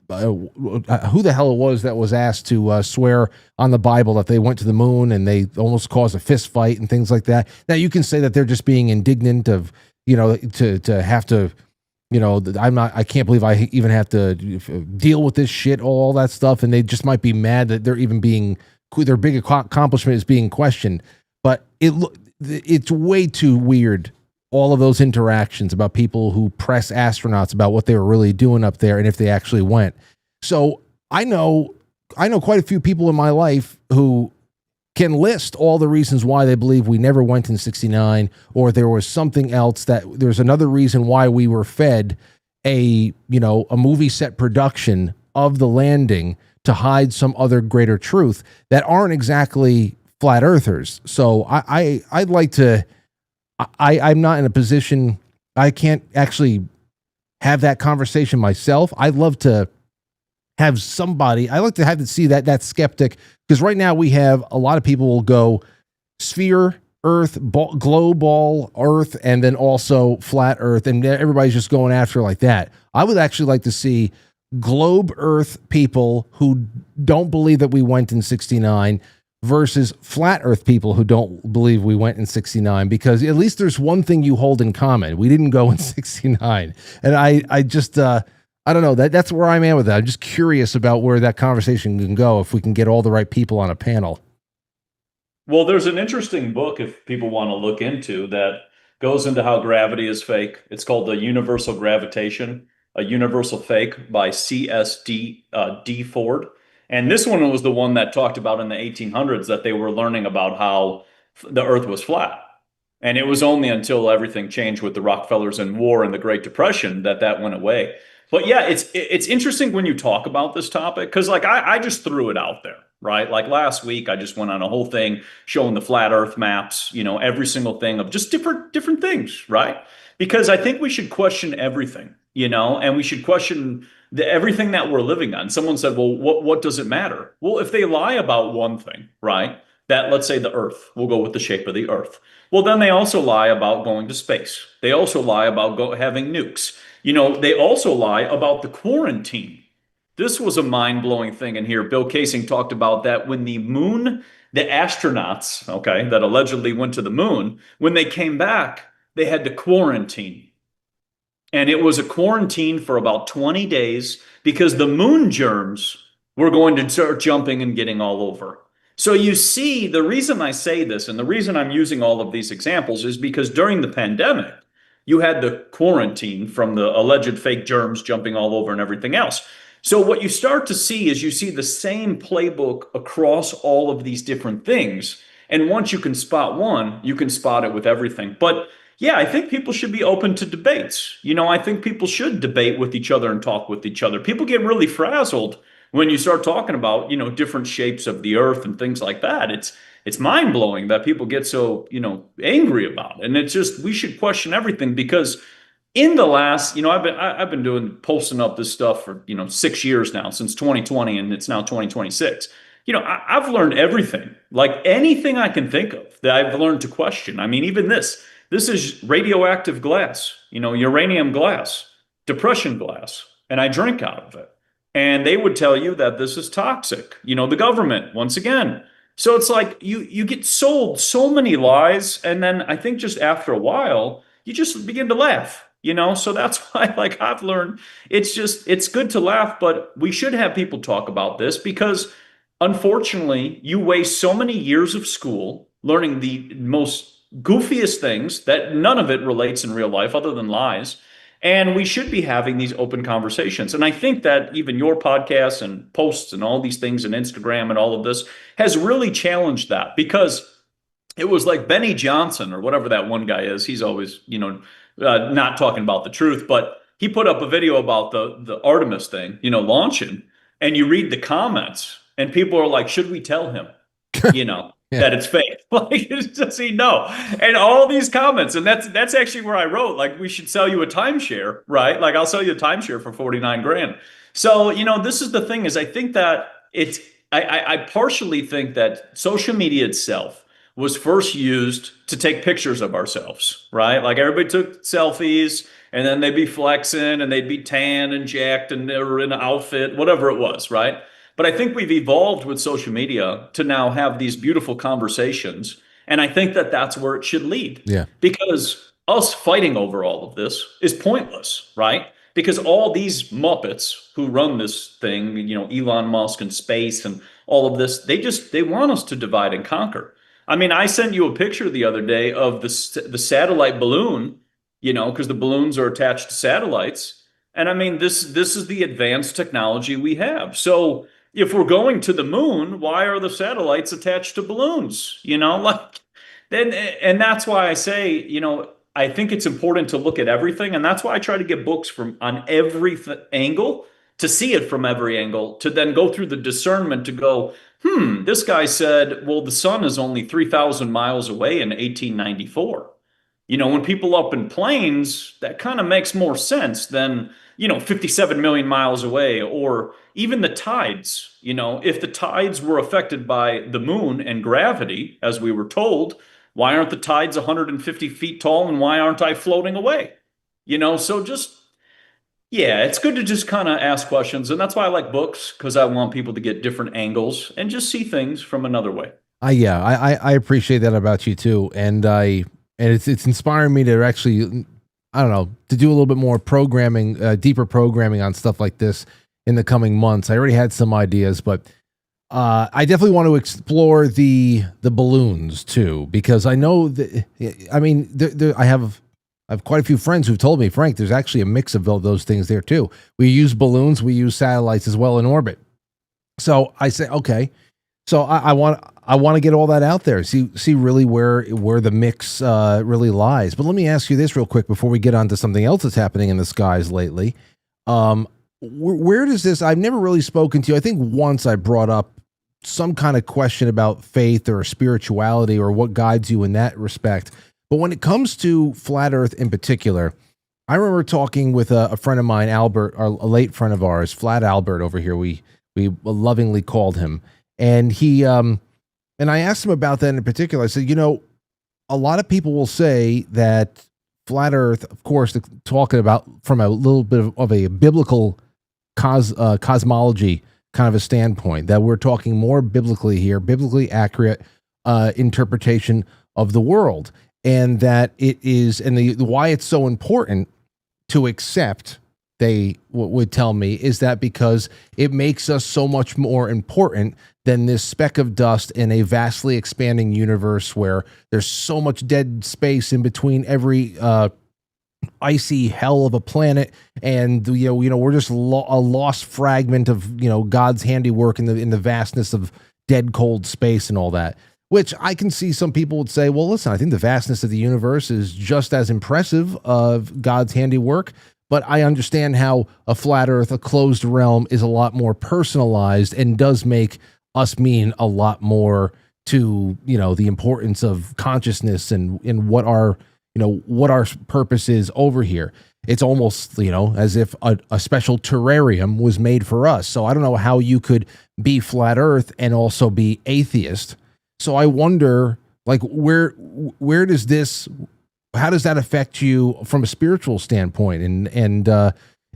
who the hell it was that was asked to swear on the Bible that they went to the moon, and they almost caused a fist fight and things like that. Now you can say that they're just being indignant of, to have to, I can't believe I even have to deal with this shit, all that stuff. And they just might be mad that they're even their big accomplishment is being questioned. But it's way too weird, all of those interactions about people who press astronauts about what they were really doing up there and if they actually went. So I know quite a few people in my life who can list all the reasons why they believe we never went in 69, or there was something else, that there's another reason why we were fed a movie set production of the landing to hide some other greater truth that aren't exactly flat earthers. So I'd like to, I'm not in a position, I can't actually have that conversation myself. I'd love to have somebody, I like to have to see that skeptic, because right now we have a lot of people will go sphere, Earth, globe ball, Earth, and then also flat Earth, and everybody's just going after like that. I would actually like to see globe Earth people who don't believe that we went in 69 versus flat Earth people who don't believe we went in 69, because at least there's one thing you hold in common. We didn't go in 69. And I just, I don't know, that's where I'm at with that. I'm just curious about where that conversation can go if we can get all the right people on a panel. Well, there's an interesting book, if people want to look into, that goes into how gravity is fake. It's called The Universal Gravitation, A Universal Fake, by D. Ford. And this one was the one that talked about in the 1800s that they were learning about how the Earth was flat. And it was only until everything changed with the Rockefellers and war and the Great Depression that went away. But yeah, it's interesting when you talk about this topic, because I just threw it out there, right? Like last week, I just went on a whole thing showing the flat Earth maps, every single thing of just different things, right? Because I think we should question everything, and we should question everything that we're living on. Someone said, well, what does it matter? Well, if they lie about one thing, right? That, let's say the Earth, we'll go with the shape of the Earth. Well, then they also lie about going to space. They also lie about having nukes. They also lie about the quarantine. This was a mind-blowing thing in here. Bill Casing talked about that when the astronauts, that allegedly went to the moon, when they came back, they had to quarantine. And it was a quarantine for about 20 days because the moon germs were going to start jumping and getting all over. So you see, the reason I say this and the reason I'm using all of these examples is because during the pandemic, you had the quarantine from the alleged fake germs jumping all over and everything else. So what you start to see is you see the same playbook across all of these different things. And once you can spot one, you can spot it with everything. But yeah, I think people should be open to debates. I think people should debate with each other and talk with each other. People get really frazzled when you start talking about, different shapes of the Earth and things like that. It's mind-blowing that people get so, angry about it. And it's just, we should question everything, because in the last, I've been posting up this stuff for, 6 years now, since 2020, and it's now 2026. I've learned everything, like anything I can think of that I've learned to question. I mean, even this is radioactive glass, uranium glass, depression glass, and I drink out of it. And they would tell you that this is toxic, the government, once again. So it's like you get sold so many lies. And then I think just after a while, you just begin to laugh. So that's why, like, I've learned it's good to laugh, but we should have people talk about this because unfortunately, you waste so many years of school learning the most goofiest things that none of it relates in real life other than lies. And we should be having these open conversations. And I think that even your podcasts and posts and all these things and Instagram and all of this has really challenged that because it was like Benny Johnson or whatever that one guy is. He's always, not talking about the truth, but he put up a video about the Artemis thing, launching, and you read the comments and people are like, should we tell him, Yeah. that it's fake? Like, does he know? And all these comments, and that's actually where I wrote, like, we should sell you a timeshare, right? Like, I'll sell you a timeshare for 49 grand. So, this is the thing is I think that I partially think that social media itself was first used to take pictures of ourselves, right? Like everybody took selfies and then they'd be flexing and they'd be tan and jacked and they were in an outfit, whatever it was, right? But I think we've evolved with social media to now have these beautiful conversations. And I think that that's where it should lead. Yeah. Because us fighting over all of this is pointless, right? Because all these Muppets who run this thing, Elon Musk and space and all of this, they want us to divide and conquer. I mean, I sent you a picture the other day of the satellite balloon, because the balloons are attached to satellites. And I mean, this is the advanced technology we have. So if we're going to the moon, why are the satellites attached to balloons? And that's why I say, I think it's important to look at everything. And that's why I try to get books on every angle, to see it from every angle, to then go through the discernment to go, this guy said, well, the sun is only 3,000 miles away in 1894. When people up in planes, that kind of makes more sense than, 57 million miles away, or even the tides. If the tides were affected by the moon and gravity, as we were told, why aren't the tides 150 feet tall and why aren't I floating away? So yeah, it's good to just kind of ask questions. And that's why I like books, because I want people to get different angles and just see things from another way. I appreciate that about you too. And it's inspiring me to actually, I don't know, to do a little bit more programming, deeper programming on stuff like this in the coming months. I already had some ideas, but I definitely want to explore the balloons too, because I know that, I mean, I have quite a few friends who've told me, Frank, there's actually a mix of those things there too. We use balloons, we use satellites as well in orbit. So I say, okay. So I want to get all that out there, see really where the mix really lies. But let me ask you this real quick before we get on to something else that's happening in the skies lately. Where does this? I've never really spoken to you. I think once I brought up some kind of question about faith or spirituality or what guides you in that respect. But when it comes to flat Earth in particular, I remember talking with a friend of mine, Albert, a late friend of ours, Flat Albert over here. We lovingly called him. And he, and I asked him about that in particular. I said, a lot of people will say that flat Earth, of course, talking about from a little bit of a biblical cosmology kind of a standpoint, that we're talking more biblically here, biblically accurate interpretation of the world. And that it is, and why it's so important to accept, they would tell me, is that because it makes us so much more important than this speck of dust in a vastly expanding universe where there's so much dead space in between every icy hell of a planet, and we're just a lost fragment of God's handiwork in the vastness of dead cold space and all that. Which I can see some people would say, well, listen, I think the vastness of the universe is just as impressive of God's handiwork. But I understand how a flat Earth, a closed realm, is a lot more personalized and does make us mean a lot more to, the importance of consciousness and what our what our purpose is over here. It's almost, as if a special terrarium was made for us. So I don't know how you could be flat earth and also be atheist. So I wonder, like, where does how does that affect you from a spiritual standpoint? And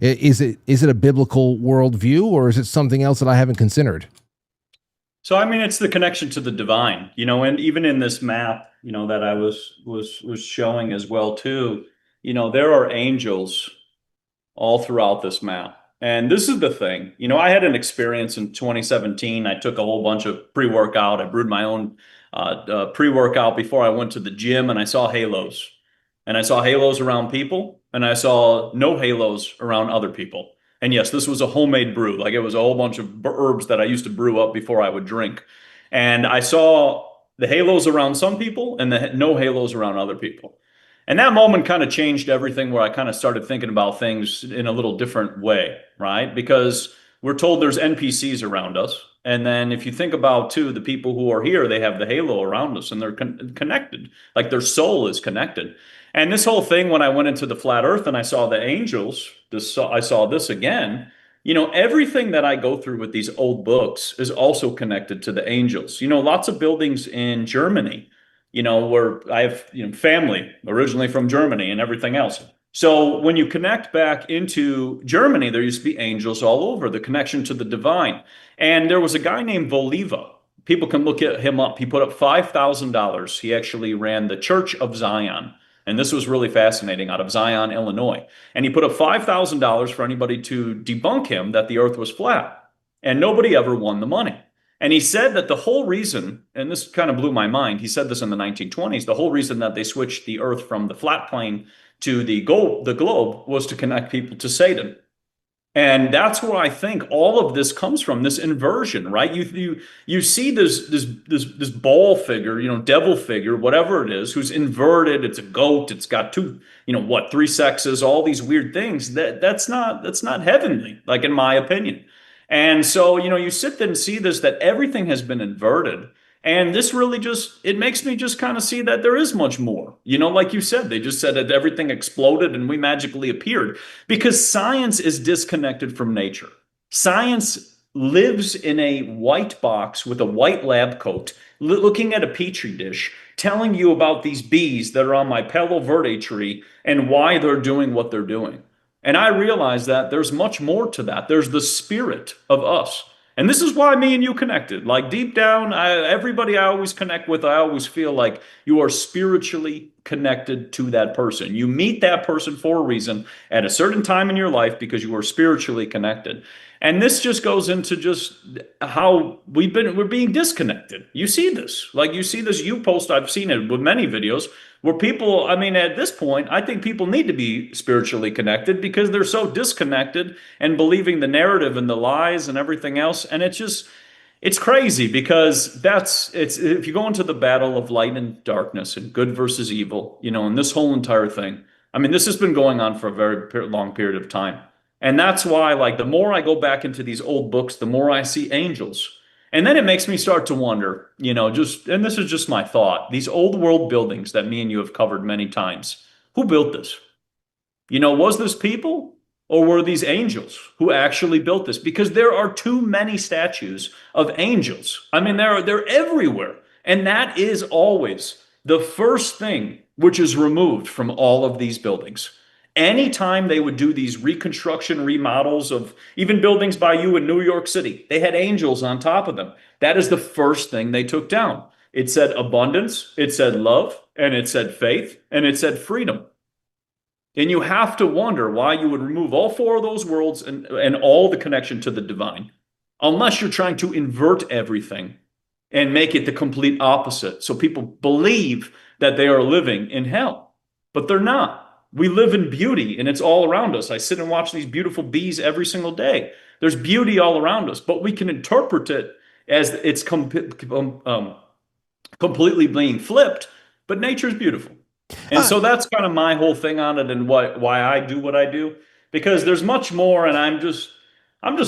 is it a biblical worldview, or is it something else that I haven't considered? So, I mean, it's the connection to the divine, and even in this map, that I was showing as well too, there are angels all throughout this map. And this is the thing, I had an experience in 2017. I took a whole bunch of pre-workout. I brewed my own pre-workout before I went to the gym, and I saw halos. And I saw halos around people, and I saw no halos around other people. And yes, this was a homemade brew. Like, it was a whole bunch of herbs that I used to brew up before I would drink. And I saw the halos around some people and no halos around other people. And that moment kind of changed everything, where I kind of started thinking about things in a little different way, right? Because we're told there's NPCs around us. And then if you think about, too, the people who are here, they have the halo around us, and they're connected. Like, their soul is connected. And this whole thing, when I went into the flat earth and I saw the angels, I saw this again, everything that I go through with these old books is also connected to the angels. Lots of buildings in Germany, where I have, family originally from Germany and everything else. So when you connect back into Germany, there used to be angels all over, the connection to the divine. And there was a guy named Voliva. People can look at him up. He put up $5,000. He actually ran the Church of Zion. And this was really fascinating, out of Zion, Illinois. And he put up $5,000 for anybody to debunk him that the earth was flat. And nobody ever won the money. And he said that the whole reason, and this kind of blew my mind, he said this in the 1920s, the whole reason that they switched the earth from the flat plane to the globe was to connect people to Satan. And that's where I think all of this comes from, this inversion, right? You see this ball figure, devil figure, whatever it is, who's inverted. It's a goat. It's got three sexes, all these weird things. That's not heavenly, like, in my opinion. And so, you sit there and see this, that everything has been inverted. And this really it makes me just kind of see that there is much more. Like you said, they just said that everything exploded and we magically appeared, because science is disconnected from nature. Science lives in a white box with a white lab coat, looking at a petri dish, telling you about these bees that are on my Palo Verde tree and why they're doing what they're doing. And I realize that there's much more to that. There's the spirit of us. And this is why me and you connected. Like, deep down, everybody I always connect with, I always feel like you are spiritually connected to that person. You meet that person for a reason at a certain time in your life because you are spiritually connected. And this just goes into just how we're being disconnected. You see this. Like, you see this post, I've seen it with many videos, where people, I mean, at this point, I think people need to be spiritually connected because they're so disconnected and believing the narrative and the lies and everything else. And it's crazy, because if you go into the battle of light and darkness and good versus evil, and this whole entire thing, I mean, this has been going on for a very long period of time. And that's why, like, the more I go back into these old books, the more I see angels. And then it makes me start to wonder, and this is just my thought, these old world buildings that me and you have covered many times, who built this? Was this people, or were these angels who actually built this? Because there are too many statues of angels. I mean, they're everywhere. And that is always the first thing which is removed from all of these buildings. Anytime they would do these reconstruction remodels of even buildings by you in New York City, they had angels on top of them. That is the first thing they took down. It said abundance, it said love, and it said faith, and it said freedom. And you have to wonder why you would remove all four of those worlds and all the connection to the divine, unless you're trying to invert everything and make it the complete opposite. So people believe that they are living in hell, but they're not. We live in beauty, and it's all around us. I sit and watch these beautiful bees every single day. There's beauty all around us, but we can interpret it as it's completely being flipped, but nature's beautiful. And so that's kind of my whole thing on it, and why I do what I do, because there's much more, and I'm just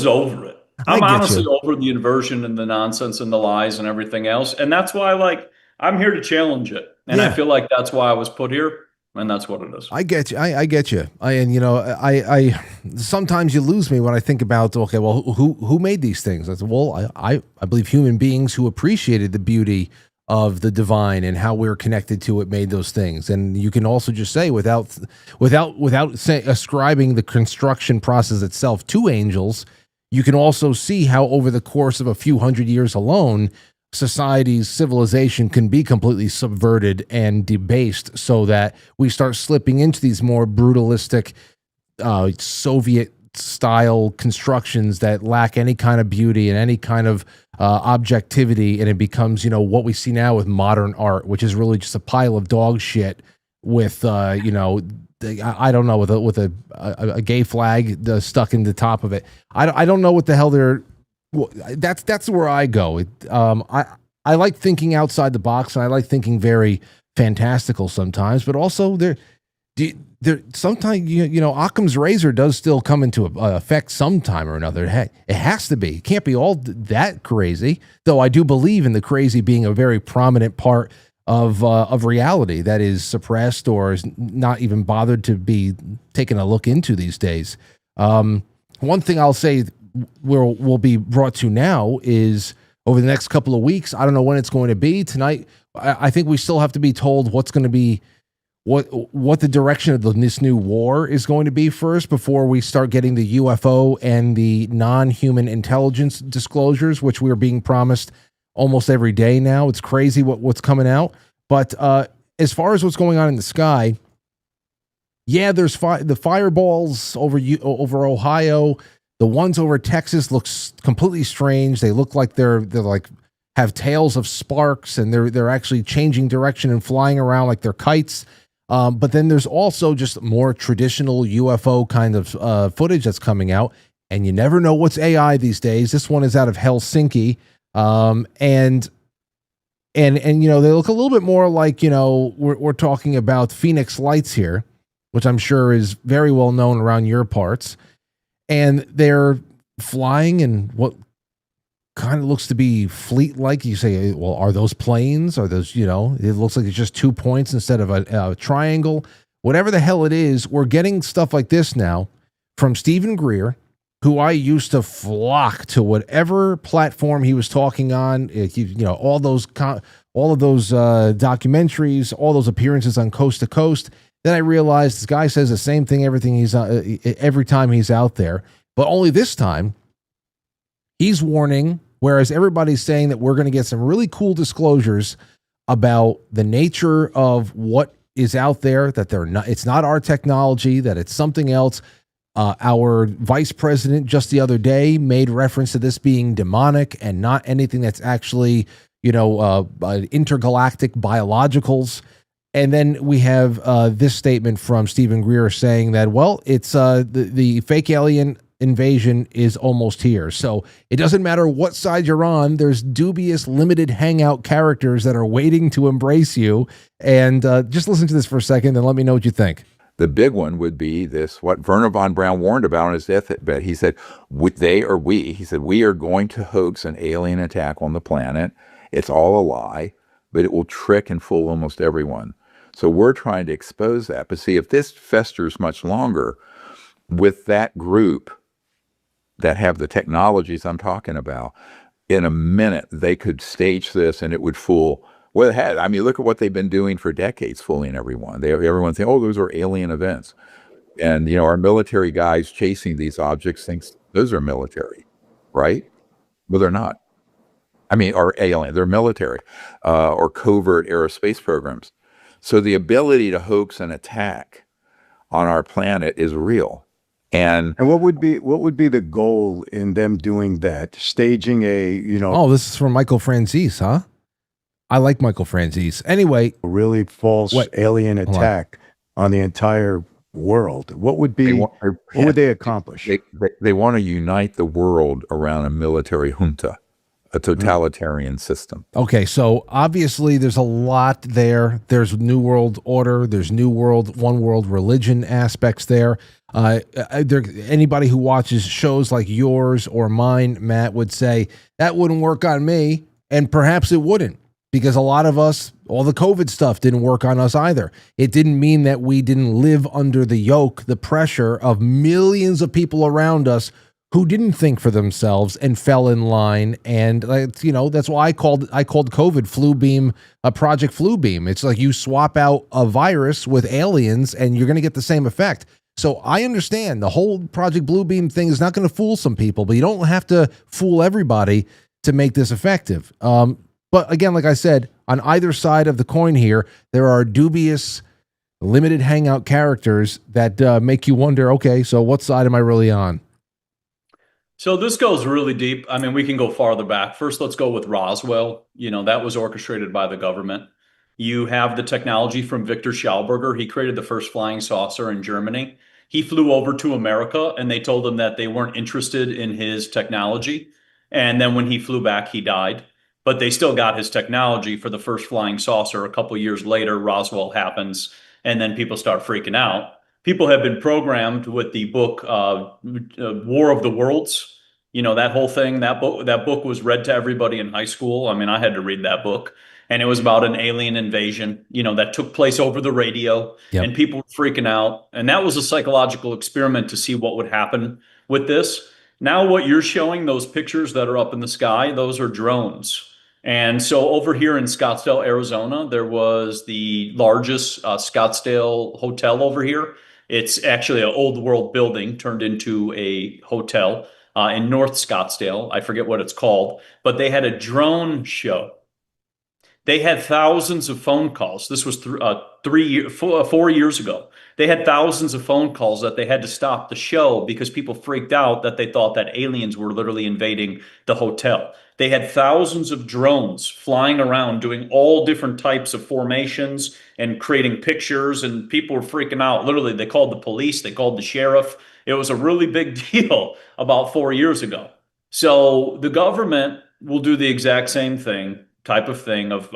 over it. I'm honestly over the inversion and the nonsense and the lies and everything else. And that's why, like, I'm here to challenge it. And I feel like that's why I was put here. And that's what it is. I get you. I get you. I sometimes you lose me when I think about, okay, well, who made these things? I said, well, I believe human beings who appreciated the beauty of the divine and how we're connected to it made those things. And you can also just say, without ascribing the construction process itself to angels, you can also see how over the course of a few hundred years alone, society's civilization can be completely subverted and debased, so that we start slipping into these more brutalistic Soviet style constructions that lack any kind of beauty and any kind of objectivity, and it becomes, what we see now with modern art, which is really just a pile of dog shit with I don't know, with a gay flag stuck in the top of it. I don't know what the hell they're. Well, that's where I go. I like thinking outside the box, and I like thinking very fantastical sometimes. But also, there sometimes Occam's razor does still come into effect sometime or another. It has to be. It can't be all that crazy. Though I do believe in the crazy being a very prominent part of reality that is suppressed or is not even bothered to be taken a look into these days. One thing I'll say. We'll be brought to now is over the next couple of weeks. I don't know when it's going to be. Tonight, I think we still have to be told what's going to be, what the direction of this new war is going to be first, before we start getting the UFO and the non-human intelligence disclosures, which we're being promised almost every day now. It's crazy what's coming out. But as far as what's going on in the sky, yeah, there's the fireballs over Ohio. The ones over Texas looks completely strange. They look like they're like have tails of sparks, and they're actually changing direction and flying around like they're kites. But then there's also just more traditional UFO kind of footage that's coming out, and you never know what's AI these days. This one is out of Helsinki, and they look a little bit more like we're talking about Phoenix lights here, which I'm sure is very well known around your parts. And they're flying in what kind of looks to be fleet-like. You say, well, are those planes? Are those, it looks like it's just 2 points instead of a triangle. Whatever the hell it is, we're getting stuff like this now from Stephen Greer, who I used to flock to whatever platform he was talking on. All of those documentaries, all those appearances on Coast to Coast. Then I realized this guy says the same thing every time he's out there, but only this time he's warning, whereas everybody's saying that we're going to get some really cool disclosures about the nature of what is out there, that it's not our technology, that it's something else. Our vice president just the other day made reference to this being demonic and not anything that's actually, intergalactic biologicals. And then we have this statement from Stephen Greer saying that, well, it's the fake alien invasion is almost here. So it doesn't matter what side you're on. There's dubious limited hangout characters that are waiting to embrace you. And just listen to this for a second and let me know what you think. The big one would be this, what Werner von Braun warned about on his deathbed. He said, he said, we are going to hoax an alien attack on the planet. It's all a lie, but it will trick and fool almost everyone. So we're trying to expose that. But see, if this festers much longer with that group that have the technologies I'm talking about, in a minute they could stage this and it would fool. Well, it had. I mean, look at what they've been doing for decades, fooling everyone. Everyone's saying, oh, those are alien events. And, our military guys chasing these objects thinks those are military, right? Well, they're not. I mean, or alien. They're military or covert aerospace programs. So the ability to hoax an attack on our planet is real. And what would be the goal in them doing that? Staging Oh, this is from Michael Franzese, huh? I like Michael Franzese. Anyway, really false alien attack on the entire world. What would they accomplish? They want to unite the world around a military junta, a totalitarian system. Okay, so obviously there's a lot there. There's New World Order. There's New World, One World Religion aspects there. Anybody who watches shows like yours or mine, Matt, would say that wouldn't work on me, and perhaps it wouldn't. because a lot of us, all the COVID stuff didn't work on us either. It didn't mean that we didn't live under the yoke, the pressure of millions of people around us who didn't think for themselves and fell in line. And that's why I called COVID flu beam, a Project Flu Beam. It's like you swap out a virus with aliens and you're going to get the same effect. So I understand the whole Project Blue Beam thing is not going to fool some people, but you don't have to fool everybody to make this effective. But again, like I said, on either side of the coin here, there are dubious limited hangout characters that make you wonder, okay, so what side am I really on? So this goes really deep. I mean, we can go farther back. First, let's go with Roswell. That was orchestrated by the government. You have the technology from Victor Schauberger. He created the first flying saucer in Germany. He flew over to America and they told him that they weren't interested in his technology. And then when he flew back, he died. But they still got his technology for the first flying saucer. A couple years later, Roswell happens, and then people start freaking out. People have been programmed with the book War of the Worlds. That whole thing, that book was read to everybody in high school. I mean, I had to read that book. And it was about an alien invasion, that took place over the radio. Yep. And people were freaking out. And that was a psychological experiment to see what would happen with this. Now what you're showing, those pictures that are up in the sky, those are drones. And so over here in Scottsdale, Arizona, there was the largest Scottsdale hotel over here. It's actually an old world building turned into a hotel in North Scottsdale. I forget what it's called, but they had a drone show. They had thousands of phone calls. This was 4 years ago. They had thousands of phone calls that they had to stop the show because people freaked out that they thought that aliens were literally invading the hotel. They had thousands of drones flying around doing all different types of formations and creating pictures, and people were freaking out. Literally, they called the police, they called the sheriff. It was a really big deal about 4 years ago. So the government will do the exact same type of thing of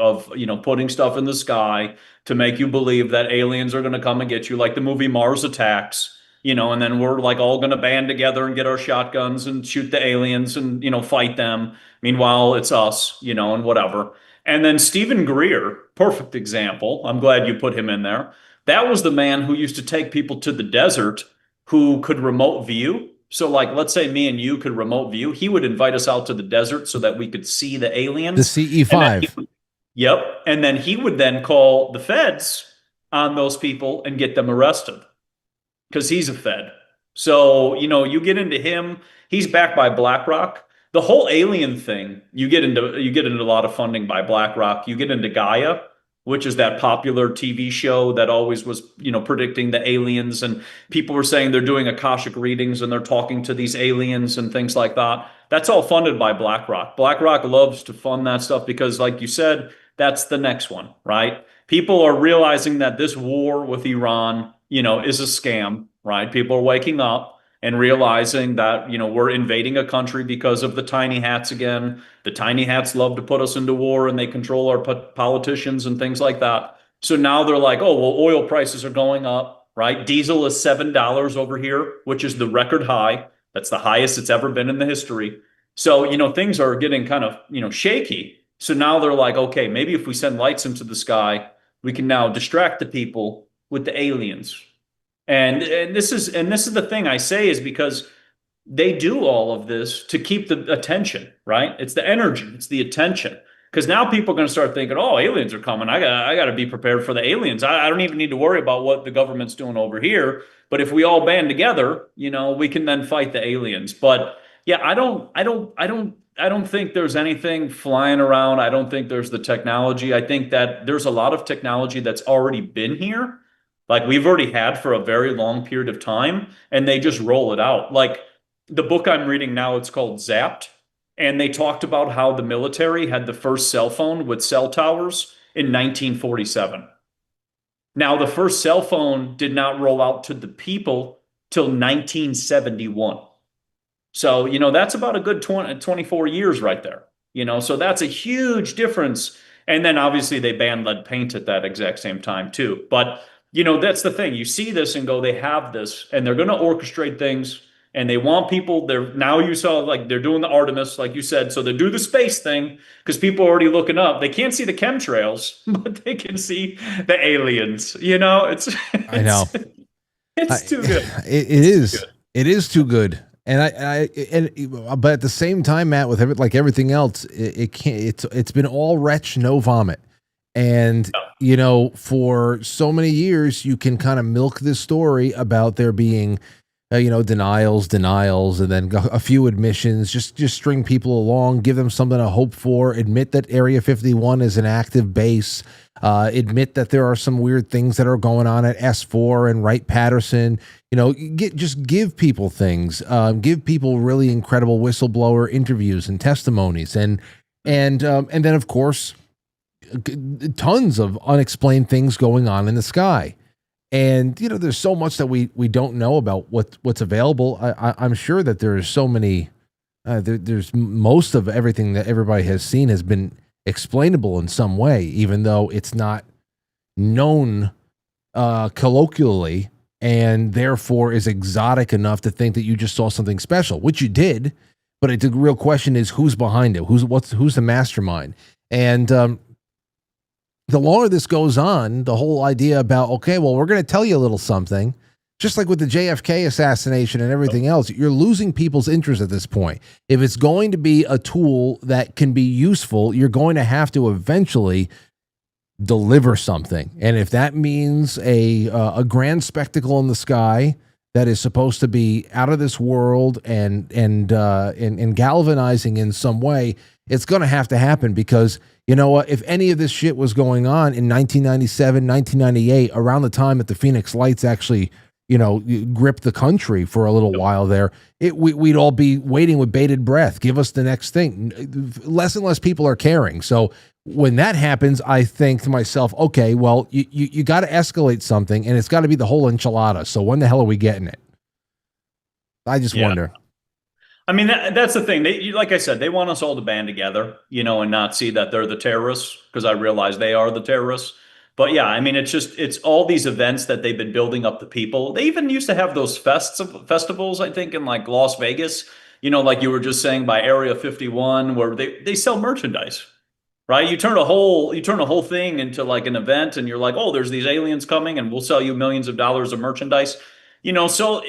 putting stuff in the sky to make you believe that aliens are going to come and get you, like the movie Mars Attacks, and then we're like all going to band together and get our shotguns and shoot the aliens and, fight them. Meanwhile, it's us, and whatever. And then Stephen Greer, perfect example. I'm glad you put him in there. That was the man who used to take people to the desert who could remote view. So like, let's say me and you could remote view. He would invite us out to the desert so that we could see the aliens. The CE5. Yep. And then he would then call the feds on those people and get them arrested because he's a fed. So, you get into him. He's backed by BlackRock. The whole alien thing, you get into a lot of funding by BlackRock. You get into Gaia, which is that popular TV show that always was, predicting the aliens, and people were saying they're doing Akashic readings and they're talking to these aliens and things like that. That's all funded by BlackRock. BlackRock loves to fund that stuff because, like you said, that's the next one, right? People are realizing that this war with Iran, is a scam, right? People are waking up and realizing that, we're invading a country because of the tiny hats again. The tiny hats love to put us into war and they control our politicians and things like that. So now they're like, oh, well, oil prices are going up, right? Diesel is $7 over here, which is the record high. That's the highest it's ever been in the history. So, things are getting kind of, shaky. So now they're like, okay, maybe if we send lights into the sky, we can now distract the people with the aliens. And this is the thing I say is because they do all of this to keep the attention, right? It's the energy, it's the attention. Because now people are going to start thinking, oh, aliens are coming. I got to be prepared for the aliens. I don't even need to worry about what the government's doing over here. But if we all band together, we can then fight the aliens. But yeah, I don't think there's anything flying around. I don't think there's the technology. I think that there's a lot of technology that's already been here. Like we've already had for a very long period of time, and they just roll it out. Like the book I'm reading now, it's called Zapped, and they talked about how the military had the first cell phone with cell towers in 1947. Now, the first cell phone did not roll out to the people till 1971. So, that's about a good 24 years right there. So that's a huge difference. And then obviously they banned lead paint at that exact same time too. But that's the thing. You see this and go, they have this, and they're going to orchestrate things, And they want people there. Now you saw like they're doing the Artemis, like you said. So they do the space thing because people are already looking up. They can't see the chemtrails, but they can see the aliens. You know, I know. It's too good. It is. It is too good. And but at the same time, Matt, with everything else, it can't. It's been all retch, no vomit. And you know, for so many years, you can kind of milk this story about there being, you know, denials, and then a few admissions. Just string people along, give them something to hope for. Admit that Area 51 is an active base. Admit that there are some weird things that are going on at S4 and Wright-Patterson. You know, just give people things. Give people really incredible whistleblower interviews and testimonies, and then of course, tons of unexplained things going on in the sky. And you know, there's so much that we don't know about what's available. I'm sure that there's so many. There's most of everything that everybody has seen has been explainable in some way, even though it's not known colloquially, and therefore is exotic enough to think that you just saw something special, which you did. But the real question is, who's behind it? Who's the mastermind? And the longer this goes on, the whole idea about, okay, well, we're going to tell you a little something, just like with the JFK assassination and everything else, you're losing people's interest at this point. If it's going to be a tool that can be useful, you're going to have to eventually deliver something. And if that means a grand spectacle in the sky that is supposed to be out of this world and galvanizing in some way, it's going to have to happen, because you know what? If any of this shit was going on in 1997, 1998, around the time that the Phoenix Lights actually, you know, gripped the country for a little while there, we'd all be waiting with bated breath. Give us the next thing. Less and less people are caring. So when that happens, I think to myself, okay, well, you got to escalate something, and it's got to be the whole enchilada. So when the hell are we getting it? I just wonder. I mean, that's the thing. Like I said, they want us all to band together, you know, and not see that they're the terrorists, because I realize they are the terrorists. But yeah, I mean, it's all these events that they've been building up the people. They even used to have those festivals, I think, in like Las Vegas, you know, like you were just saying, by Area 51, where they sell merchandise, right? You turn a whole thing into like an event, and you're like, oh, there's these aliens coming, and we'll sell you millions of dollars of merchandise. You know, so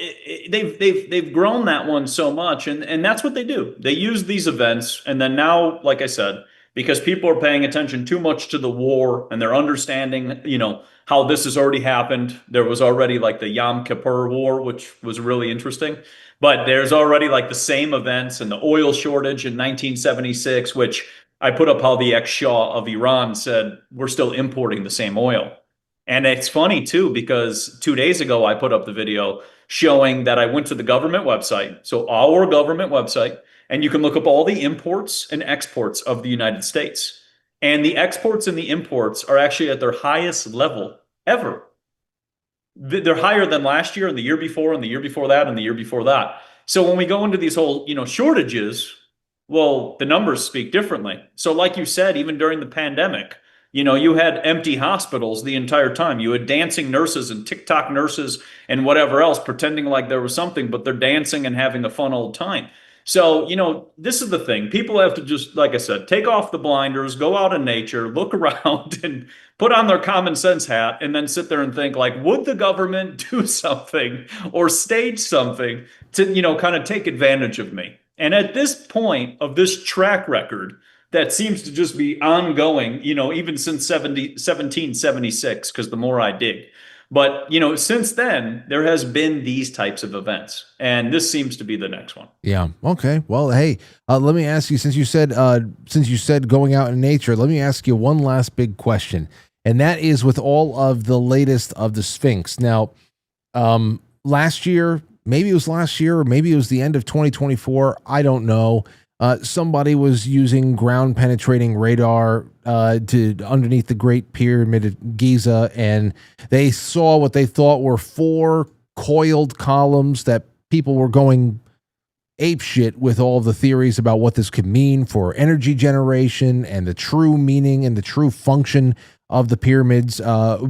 they've grown that one so much, and that's what they do. They use these events, and then now, like I said, because people are paying attention too much to the war, and they're understanding, you know, how this has already happened. There was already like the Yom Kippur War, which was really interesting, but there's already like the same events, and the oil shortage in 1976, which I put up how the ex-Shah of Iran said we're still importing the same oil. And it's funny too, because 2 days ago, I put up the video showing that I went to the government website. So our government website, and you can look up all the imports and exports of the United States. And the exports and the imports are actually at their highest level ever. They're higher than last year and the year before and the year before that and the year before that. So when we go into these whole, you know, shortages, well, the numbers speak differently. So like you said, even during the pandemic, you know, you had empty hospitals the entire time. You had dancing nurses and TikTok nurses and whatever else pretending like there was something, but they're dancing and having a fun old time. So, you know, this is the thing. People have to just, like I said, take off the blinders, go out in nature, look around, and put on their common sense hat, and then sit there and think, like, would the government do something or stage something to, you know, kind of take advantage of me? And at this point of this track record, that seems to just be ongoing, you know, even since 1776, because the more I dig. But, you know, since then, there has been these types of events, and this seems to be the next one. Yeah. Okay. Well, hey, let me ask you, since you said going out in nature, let me ask you one last big question, and that is with all of the latest of the Sphinx. Now, last year, maybe it was last year, or maybe it was the end of 2024. I don't know. Somebody was using ground penetrating radar to underneath the Great Pyramid at Giza, and they saw what they thought were 4 coiled columns that people were going apeshit with all of the theories about what this could mean for energy generation and the true meaning and the true function of the pyramids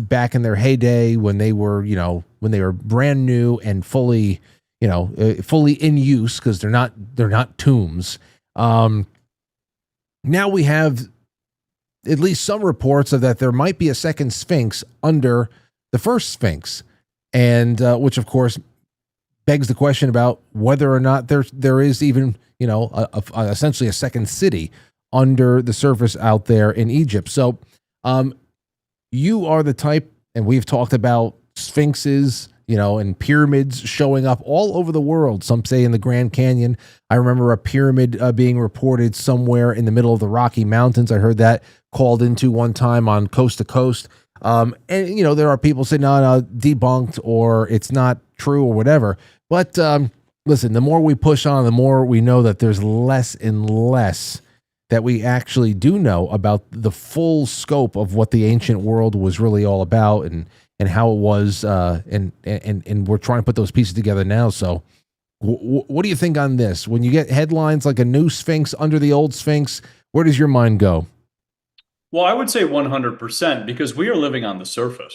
back in their heyday when they were, you know, when they were brand new and fully, fully in use because they're not tombs. Now we have at least some reports of that there might be a second Sphinx under the first Sphinx, and which of course begs the question about whether or not there is even essentially a second city under the surface out there in Egypt. So you are the type, and we've talked about sphinxes, and pyramids showing up all over the world. Some say in the Grand Canyon. I remember a pyramid being reported somewhere in the middle of the Rocky Mountains. I heard that called into one time on Coast to Coast. And there are people saying, no, debunked, or it's not true, or whatever. But listen, the more we push on, the more we know that there's less and less that we actually do know about the full scope of what the ancient world was really all about, and how it was, and we're trying to put those pieces together now. So what do you think on this? When you get headlines like a new Sphinx under the old Sphinx, where does your mind go? Well, I would say 100%, because we are living on the surface.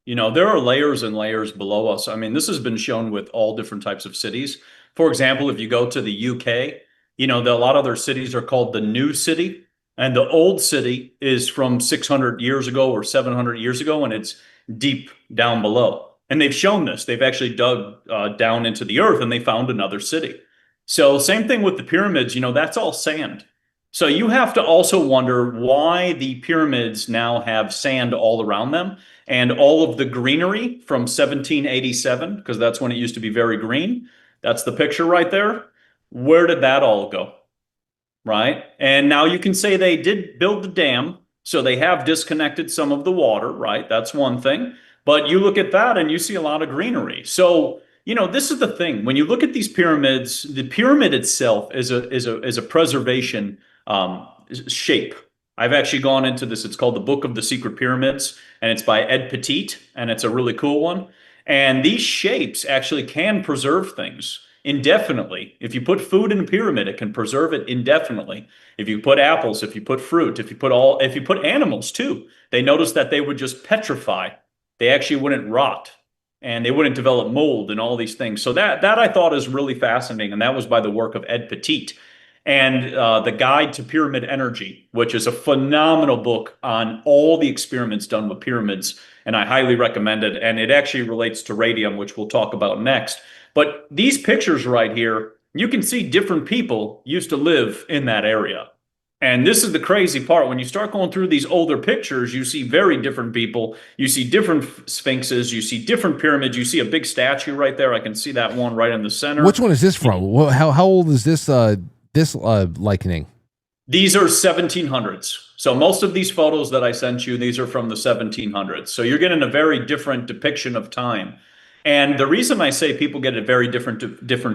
There are layers and layers below us. I mean, this has been shown with all different types of cities. For example, if you go to the UK, a lot of their cities are called the New City, and the old city is from 600 years ago or 700 years ago, and it's deep down below. And they've shown this. They've actually dug down into the earth, and they found another city. So same thing with the pyramids, that's all sand. So you have to also wonder why the pyramids now have sand all around them, and all of the greenery from 1787, because that's when it used to be very green. That's the picture right there. Where did that all go? Right? And now you can say they did build the dam, so they have disconnected some of the water, right? That's one thing. But you look at that and you see a lot of greenery. So, this is the thing. When you look at these pyramids, the pyramid itself is a preservation shape. I've actually gone into this. It's called the Book of the Secret Pyramids, and it's by Ed Petit, and it's a really cool one. And these shapes actually can preserve things indefinitely. If you put food in a pyramid, it can preserve it indefinitely. If you put apples, if you put fruit, if you put animals too, they noticed that they would just petrify. They actually wouldn't rot, and they wouldn't develop mold and all these things. So that I thought is really fascinating, and that was by the work of Ed Petit. And the Guide to Pyramid Energy, which is a phenomenal book on all the experiments done with pyramids, and I highly recommend it. And it actually relates to radium, which we'll talk about next. But these pictures right here, you can see different people used to live in that area. And this is the crazy part. When you start going through these older pictures, you see very different people. You see different sphinxes. You see different pyramids. You see a big statue right there. I can see that one right in the center. Which one is this from? How old is this likening? These are 1700s. So most of these photos that I sent you, these are from the 1700s. So you're getting a very different depiction of time. And the reason I say people get a very different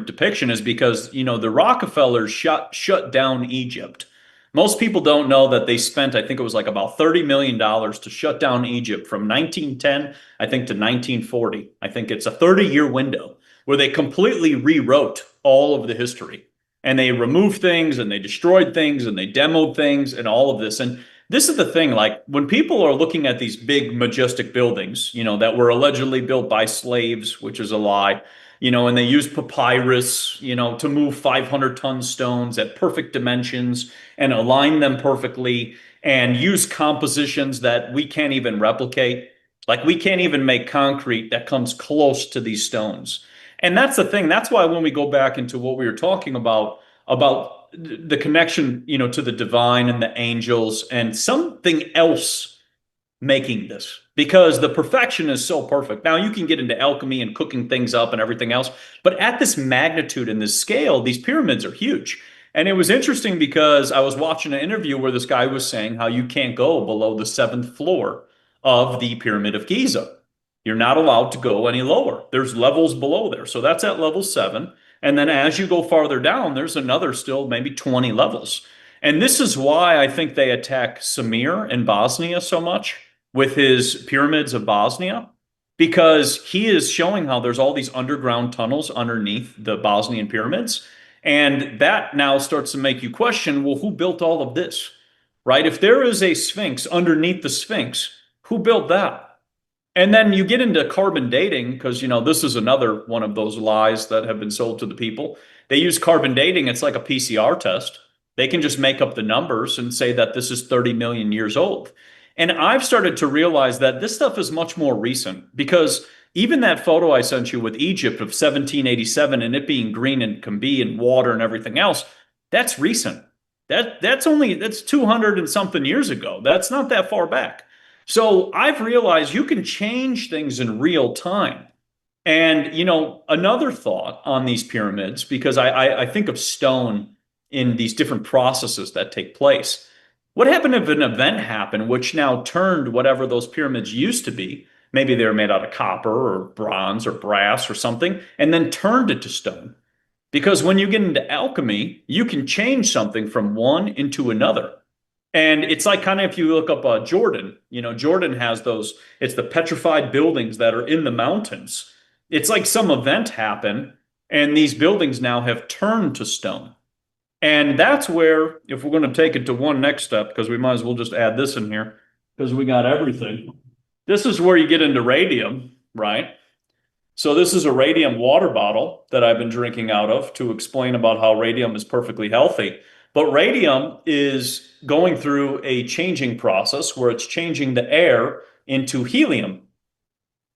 depiction is because, the Rockefellers shut down Egypt. Most people don't know that they spent, I think it was like about $30 million to shut down Egypt from 1910, I think, to 1940. I think it's a 30-year window where they completely rewrote all of the history. And they removed things, and they destroyed things, and they demoed things, and all of this. And this is the thing, like when people are looking at these big, majestic buildings, that were allegedly built by slaves, which is a lie, and they use papyrus, to move 500-ton stones at perfect dimensions and align them perfectly, and use compositions that we can't even replicate. Like we can't even make concrete that comes close to these stones. And that's the thing. That's why when we go back into what we were talking about the connection, to the divine and the angels and something else making this, because the perfection is so perfect. Now you can get into alchemy and cooking things up and everything else, but at this magnitude and this scale, these pyramids are huge. And it was interesting because I was watching an interview where this guy was saying how you can't go below the 7th floor of the Pyramid of Giza. You're not allowed to go any lower. There's levels below there. So that's at level 7. And then as you go farther down, there's another still maybe 20 levels. And this is why I think they attack Samir in Bosnia so much with his pyramids of Bosnia, because he is showing how there's all these underground tunnels underneath the Bosnian pyramids. And that now starts to make you question, well, who built all of this, right? If there is a Sphinx underneath the Sphinx, who built that? And then you get into carbon dating because, this is another one of those lies that have been sold to the people. They use carbon dating. It's like a PCR test. They can just make up the numbers and say that this is 30 million years old. And I've started to realize that this stuff is much more recent because even that photo I sent you with Egypt of 1787 and it being green and can be and water and everything else, that's recent. That's 200 and something years ago. That's not that far back. So I've realized you can change things in real time. And, another thought on these pyramids, because I think of stone in these different processes that take place. What happened if an event happened which now turned whatever those pyramids used to be? Maybe they were made out of copper or bronze or brass or something, and then turned it to stone. Because when you get into alchemy, you can change something from one into another. And it's like kind of if you look up Jordan, Jordan has those, it's the petrified buildings that are in the mountains. It's like some event happened and these buildings now have turned to stone. And that's where, if we're going to take it to one next step, because we might as well just add this in here because we got everything. This is where you get into radium, right? So this is a radium water bottle that I've been drinking out of to explain about how radium is perfectly healthy. But radium is going through a changing process where it's changing the air into helium.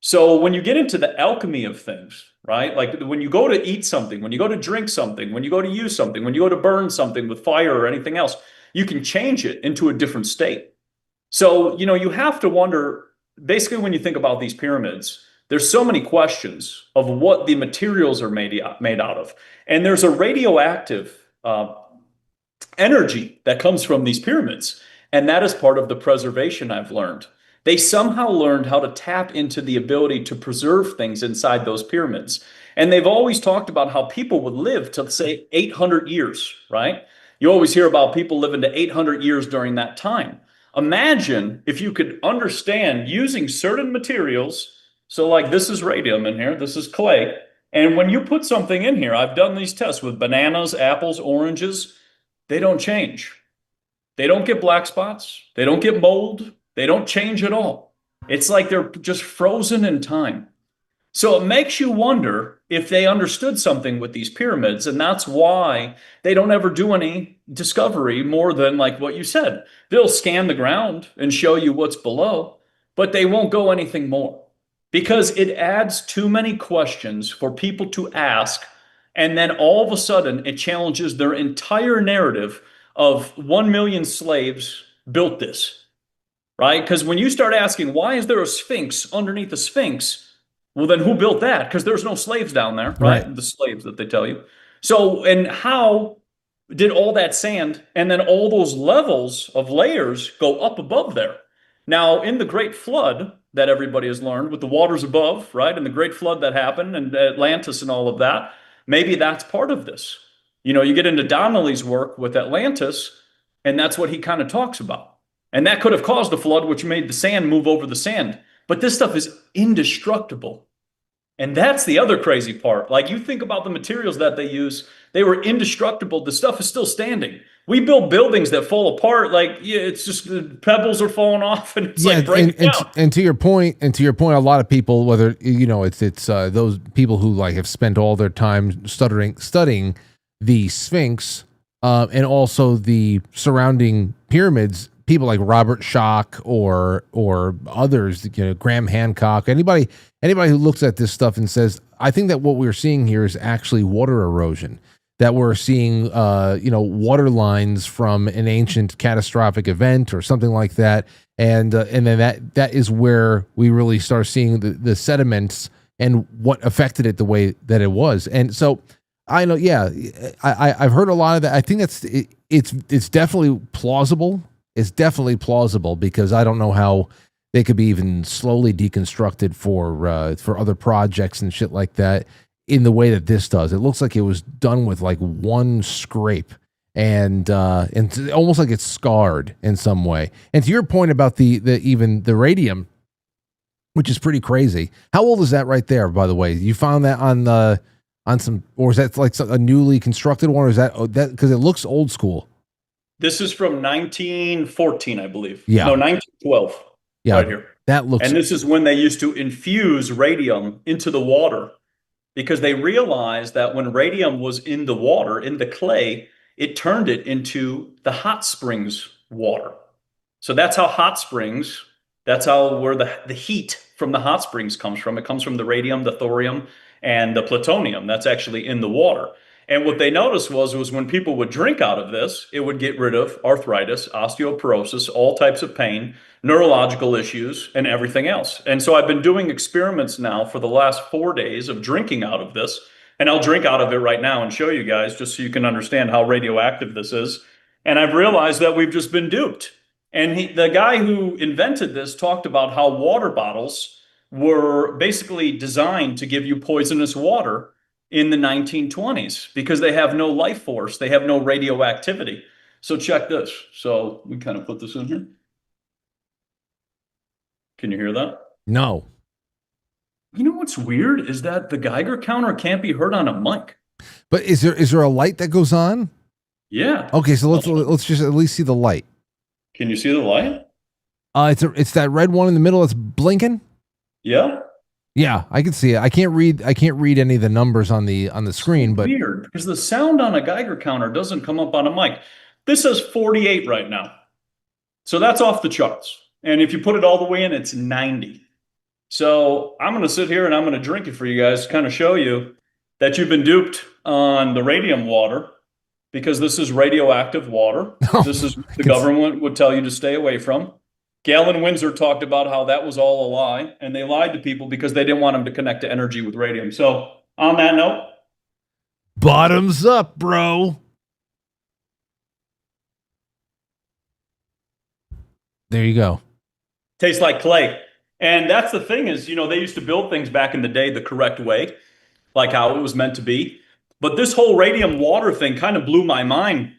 So when you get into the alchemy of things, right? Like when you go to eat something, when you go to drink something, when you go to use something, when you go to burn something with fire or anything else, you can change it into a different state. So, you have to wonder, basically when you think about these pyramids, there's so many questions of what the materials are made out of. And there's a radioactive energy that comes from these pyramids. And that is part of the preservation I've learned. They somehow learned how to tap into the ability to preserve things inside those pyramids. And they've always talked about how people would live to, say, 800 years, right? You always hear about people living to 800 years during that time. Imagine if you could understand using certain materials. So like this is radium in here, this is clay. And when you put something in here, I've done these tests with bananas, apples, oranges, they don't change. They don't get black spots. They don't get mold. They don't change at all. It's like they're just frozen in time. So it makes you wonder if they understood something with these pyramids, and that's why they don't ever do any discovery more than like what you said. They'll scan the ground and show you what's below, but they won't go anything more because it adds too many questions for people to ask. And then all of a sudden it challenges their entire narrative of 1 million slaves built this. Right? Because when you start asking, why is there a Sphinx underneath the Sphinx? Well, then who built that? Because there's no slaves down there, right? The slaves that they tell you. So, and how did all that sand and then all those levels of layers go up above there? Now, in the Great Flood that everybody has learned with the waters above, right? And the Great Flood that happened and Atlantis and all of that, maybe that's part of this. You get into Donnelly's work with Atlantis, and that's what he kind of talks about. And that could have caused the flood, which made the sand move over the sand. But this stuff is indestructible. And that's the other crazy part. Like you think about the materials that they use, they were indestructible. The stuff is still standing. We build buildings that fall apart. Like, yeah, it's just the pebbles are falling off and it's like breaking down. And to your point, a lot of people, whether, it's those people who like have spent all their time studying the Sphinx and also the surrounding pyramids, people like Robert Schoch or others, Graham Hancock, anybody who looks at this stuff and says, I think that what we're seeing here is actually water erosion, that we're seeing, water lines from an ancient catastrophic event or something like that. And then that is where we really start seeing the sediments and what affected it the way that it was. And so I know, yeah, I've heard a lot of that. I think it's definitely plausible. It's definitely plausible because I don't know how they could be even slowly deconstructed for other projects and shit like that in the way that this does. It looks like it was done with like one scrape and almost like it's scarred in some way. And to your point about the radium, which is pretty crazy. How old is that right there, by the way? You found that on some, or is that like a newly constructed one, or is that because it looks old school? This is from 1914, I believe. Yeah. No, 1912. Yeah. Right here. That looks. And this is when they used to infuse radium into the water because they realized that when radium was in the water, in the clay, it turned it into the hot springs water. So that's how hot springs, that's how where the heat from the hot springs comes from. It comes from the radium, the thorium, and the plutonium that's actually in the water. And what they noticed was when people would drink out of this, it would get rid of arthritis, osteoporosis, all types of pain, neurological issues, and everything else. And so I've been doing experiments now for the last 4 days of drinking out of this. And I'll drink out of it right now and show you guys just so you can understand how radioactive this is. And I've realized that we've just been duped. And the guy who invented this talked about how water bottles were basically designed to give you poisonous water in the 1920s because they have no life force. They have no radioactivity. So check this. So we kind of put this in here. Can you hear that? No. You know what's weird is that the Geiger counter can't be heard on a mic. But is there a light that goes on? Yeah. Okay, so let's just at least see the light. Can you see the light? It's that red one in the middle that's blinking. Yeah. Yeah, I can see it. I can't read any of the numbers on the screen, but weird because the sound on a Geiger counter doesn't come up on a mic. This says 48 right now. So that's off the charts. And if you put it all the way in, it's 90. So I'm going to sit here and I'm going to drink it for you guys to kind of show you that you've been duped on the radium water because this is radioactive water. This is what the government would tell you to stay away from. Galen Windsor talked about how that was all a lie, and they lied to people because they didn't want them to connect to energy with radium. So on that note, bottoms up, bro. There you go. Tastes like clay. And that's the thing is, they used to build things back in the day the correct way, like how it was meant to be. But this whole radium water thing kind of blew my mind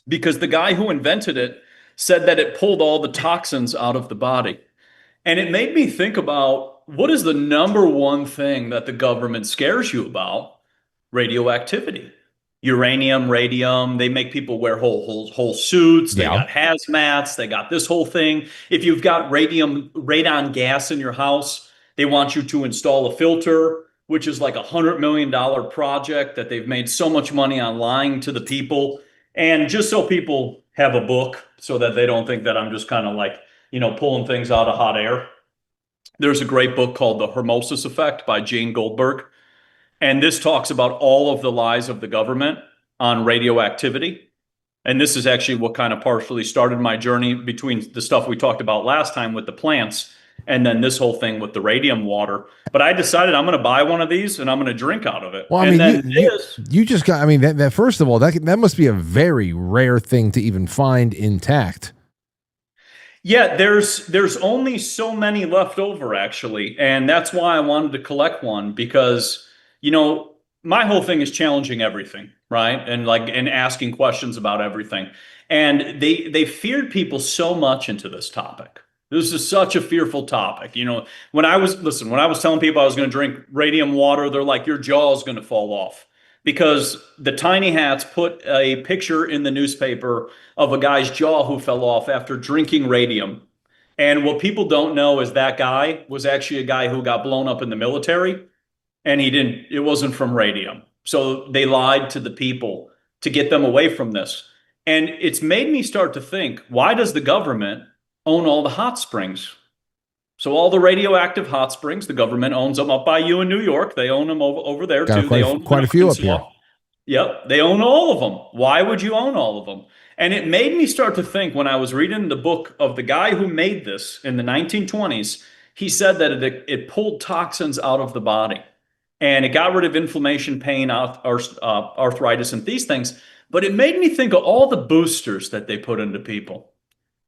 because the guy who invented it said that it pulled all the toxins out of the body. And it made me think about what is the number one thing that the government scares you about? Radioactivity. Uranium, radium, they make people wear whole suits. They got hazmats. They got this whole thing. If you've got radon gas in your house, they want you to install a filter, which is like $100 million project that they've made so much money on lying to the people. And just so people have a book so that they don't think that I'm just kind of like, pulling things out of hot air. There's a great book called The Hormesis Effect by Jane Goldberg. And this talks about all of the lies of the government on radioactivity. And this is actually what kind of partially started my journey between the stuff we talked about last time with the plants and then this whole thing with the radium water. But I decided I'm going to buy one of these and I'm going to drink out of it. Well, I mean, you just got, that first of all, that must be a very rare thing to even find intact. Yeah, there's only so many left over, actually. And that's why I wanted to collect one because, my whole thing is challenging everything, right? And asking questions about everything. And they feared people so much into this topic. This is such a fearful topic. When I was telling people I was going to drink radium water, they're like, your jaw is going to fall off. Because the tiny hats put a picture in the newspaper of a guy's jaw who fell off after drinking radium. And what people don't know is that guy was actually a guy who got blown up in the military. And it wasn't from radium. So they lied to the people to get them away from this. And it's made me start to think, why does the government own all the hot springs? So all the radioactive hot springs, the government owns them up by you in New York. They own them over there too. They own quite a few up here. Yep, they own all of them. Why would you own all of them? And it made me start to think when I was reading the book of the guy who made this in the 1920s, he said that it pulled toxins out of the body. And it got rid of inflammation, pain, arthritis, and these things. But it made me think of all the boosters that they put into people.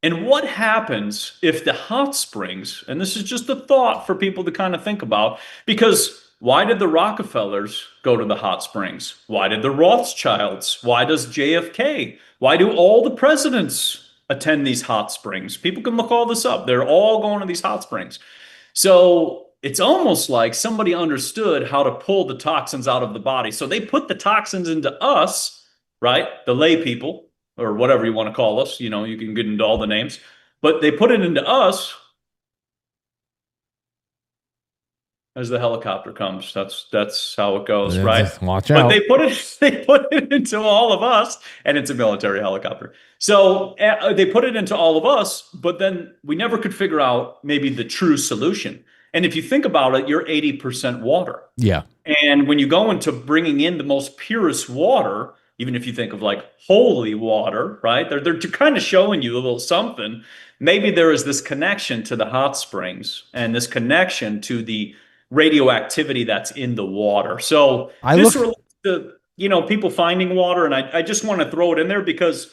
And what happens if the hot springs, and this is just a thought for people to kind of think about, because why did the Rockefellers go to the hot springs? Why did the Rothschilds? Why does JFK? Why do all the presidents attend these hot springs? People can look all this up. They're all going to these hot springs. So it's almost like somebody understood how to pull the toxins out of the body. So they put the toxins into us, right? The lay people, or whatever you want to call us. You can get into all the names. But they put it into us as the helicopter comes. That's how it goes, Yeah, right? just watch But out. they put it into all of us, and it's a military helicopter. So they put it into all of us, but then we never could figure out maybe the true solution. And if you think about it, you're 80% water. Yeah. And when you go into bringing in the most purest water, even if you think of like holy water, right? They're kind of showing you a little something. Maybe there is this connection to the hot springs and this connection to the radioactivity that's in the water. So this relates to, people finding water. And I just want to throw it in there because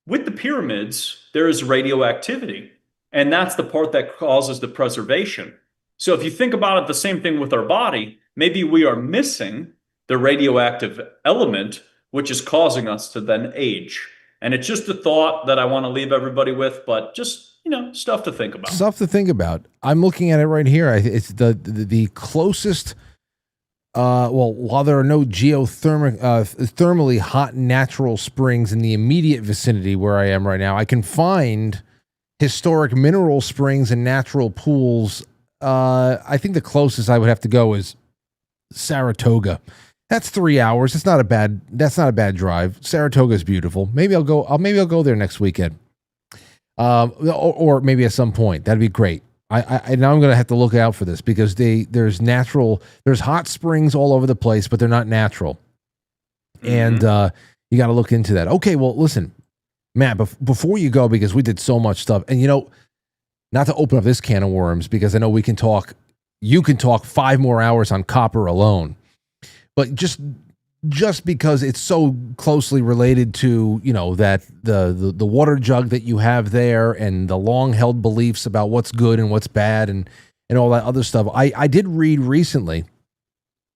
with the pyramids, there is radioactivity. And that's the part that causes the preservation. So if you think about it, the same thing with our body, maybe we are missing the radioactive element, which is causing us to then age. And it's just a thought that I want to leave everybody with, but just, stuff to think about. Stuff to think about. I'm looking at it right here. It's the closest, while there are no thermally hot natural springs in the immediate vicinity where I am right now, I can find historic mineral springs and natural pools. I think the closest I would have to go is Saratoga. That's 3 hours. That's not a bad drive. Saratoga is beautiful. Maybe I'll go there next weekend. Or maybe at some point. That'd be great. I now I'm going to have to look out for this because there's hot springs all over the place, but they're not natural. Mm-hmm. And you got to look into that. Okay, well, listen, Matt, before you go, because we did so much stuff, and not to open up this can of worms, because I know you can talk 5 more hours on copper alone, but just because it's so closely related to, that the water jug that you have there and the long held beliefs about what's good and what's bad and all that other stuff. I did read recently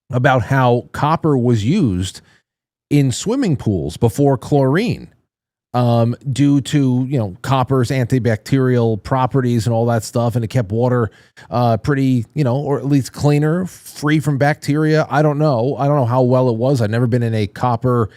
about how copper was used in swimming pools before chlorine. Due to, copper's antibacterial properties and all that stuff. And it kept water, pretty, or at least cleaner, free from bacteria. I don't know how well it was. I've never been in a copper,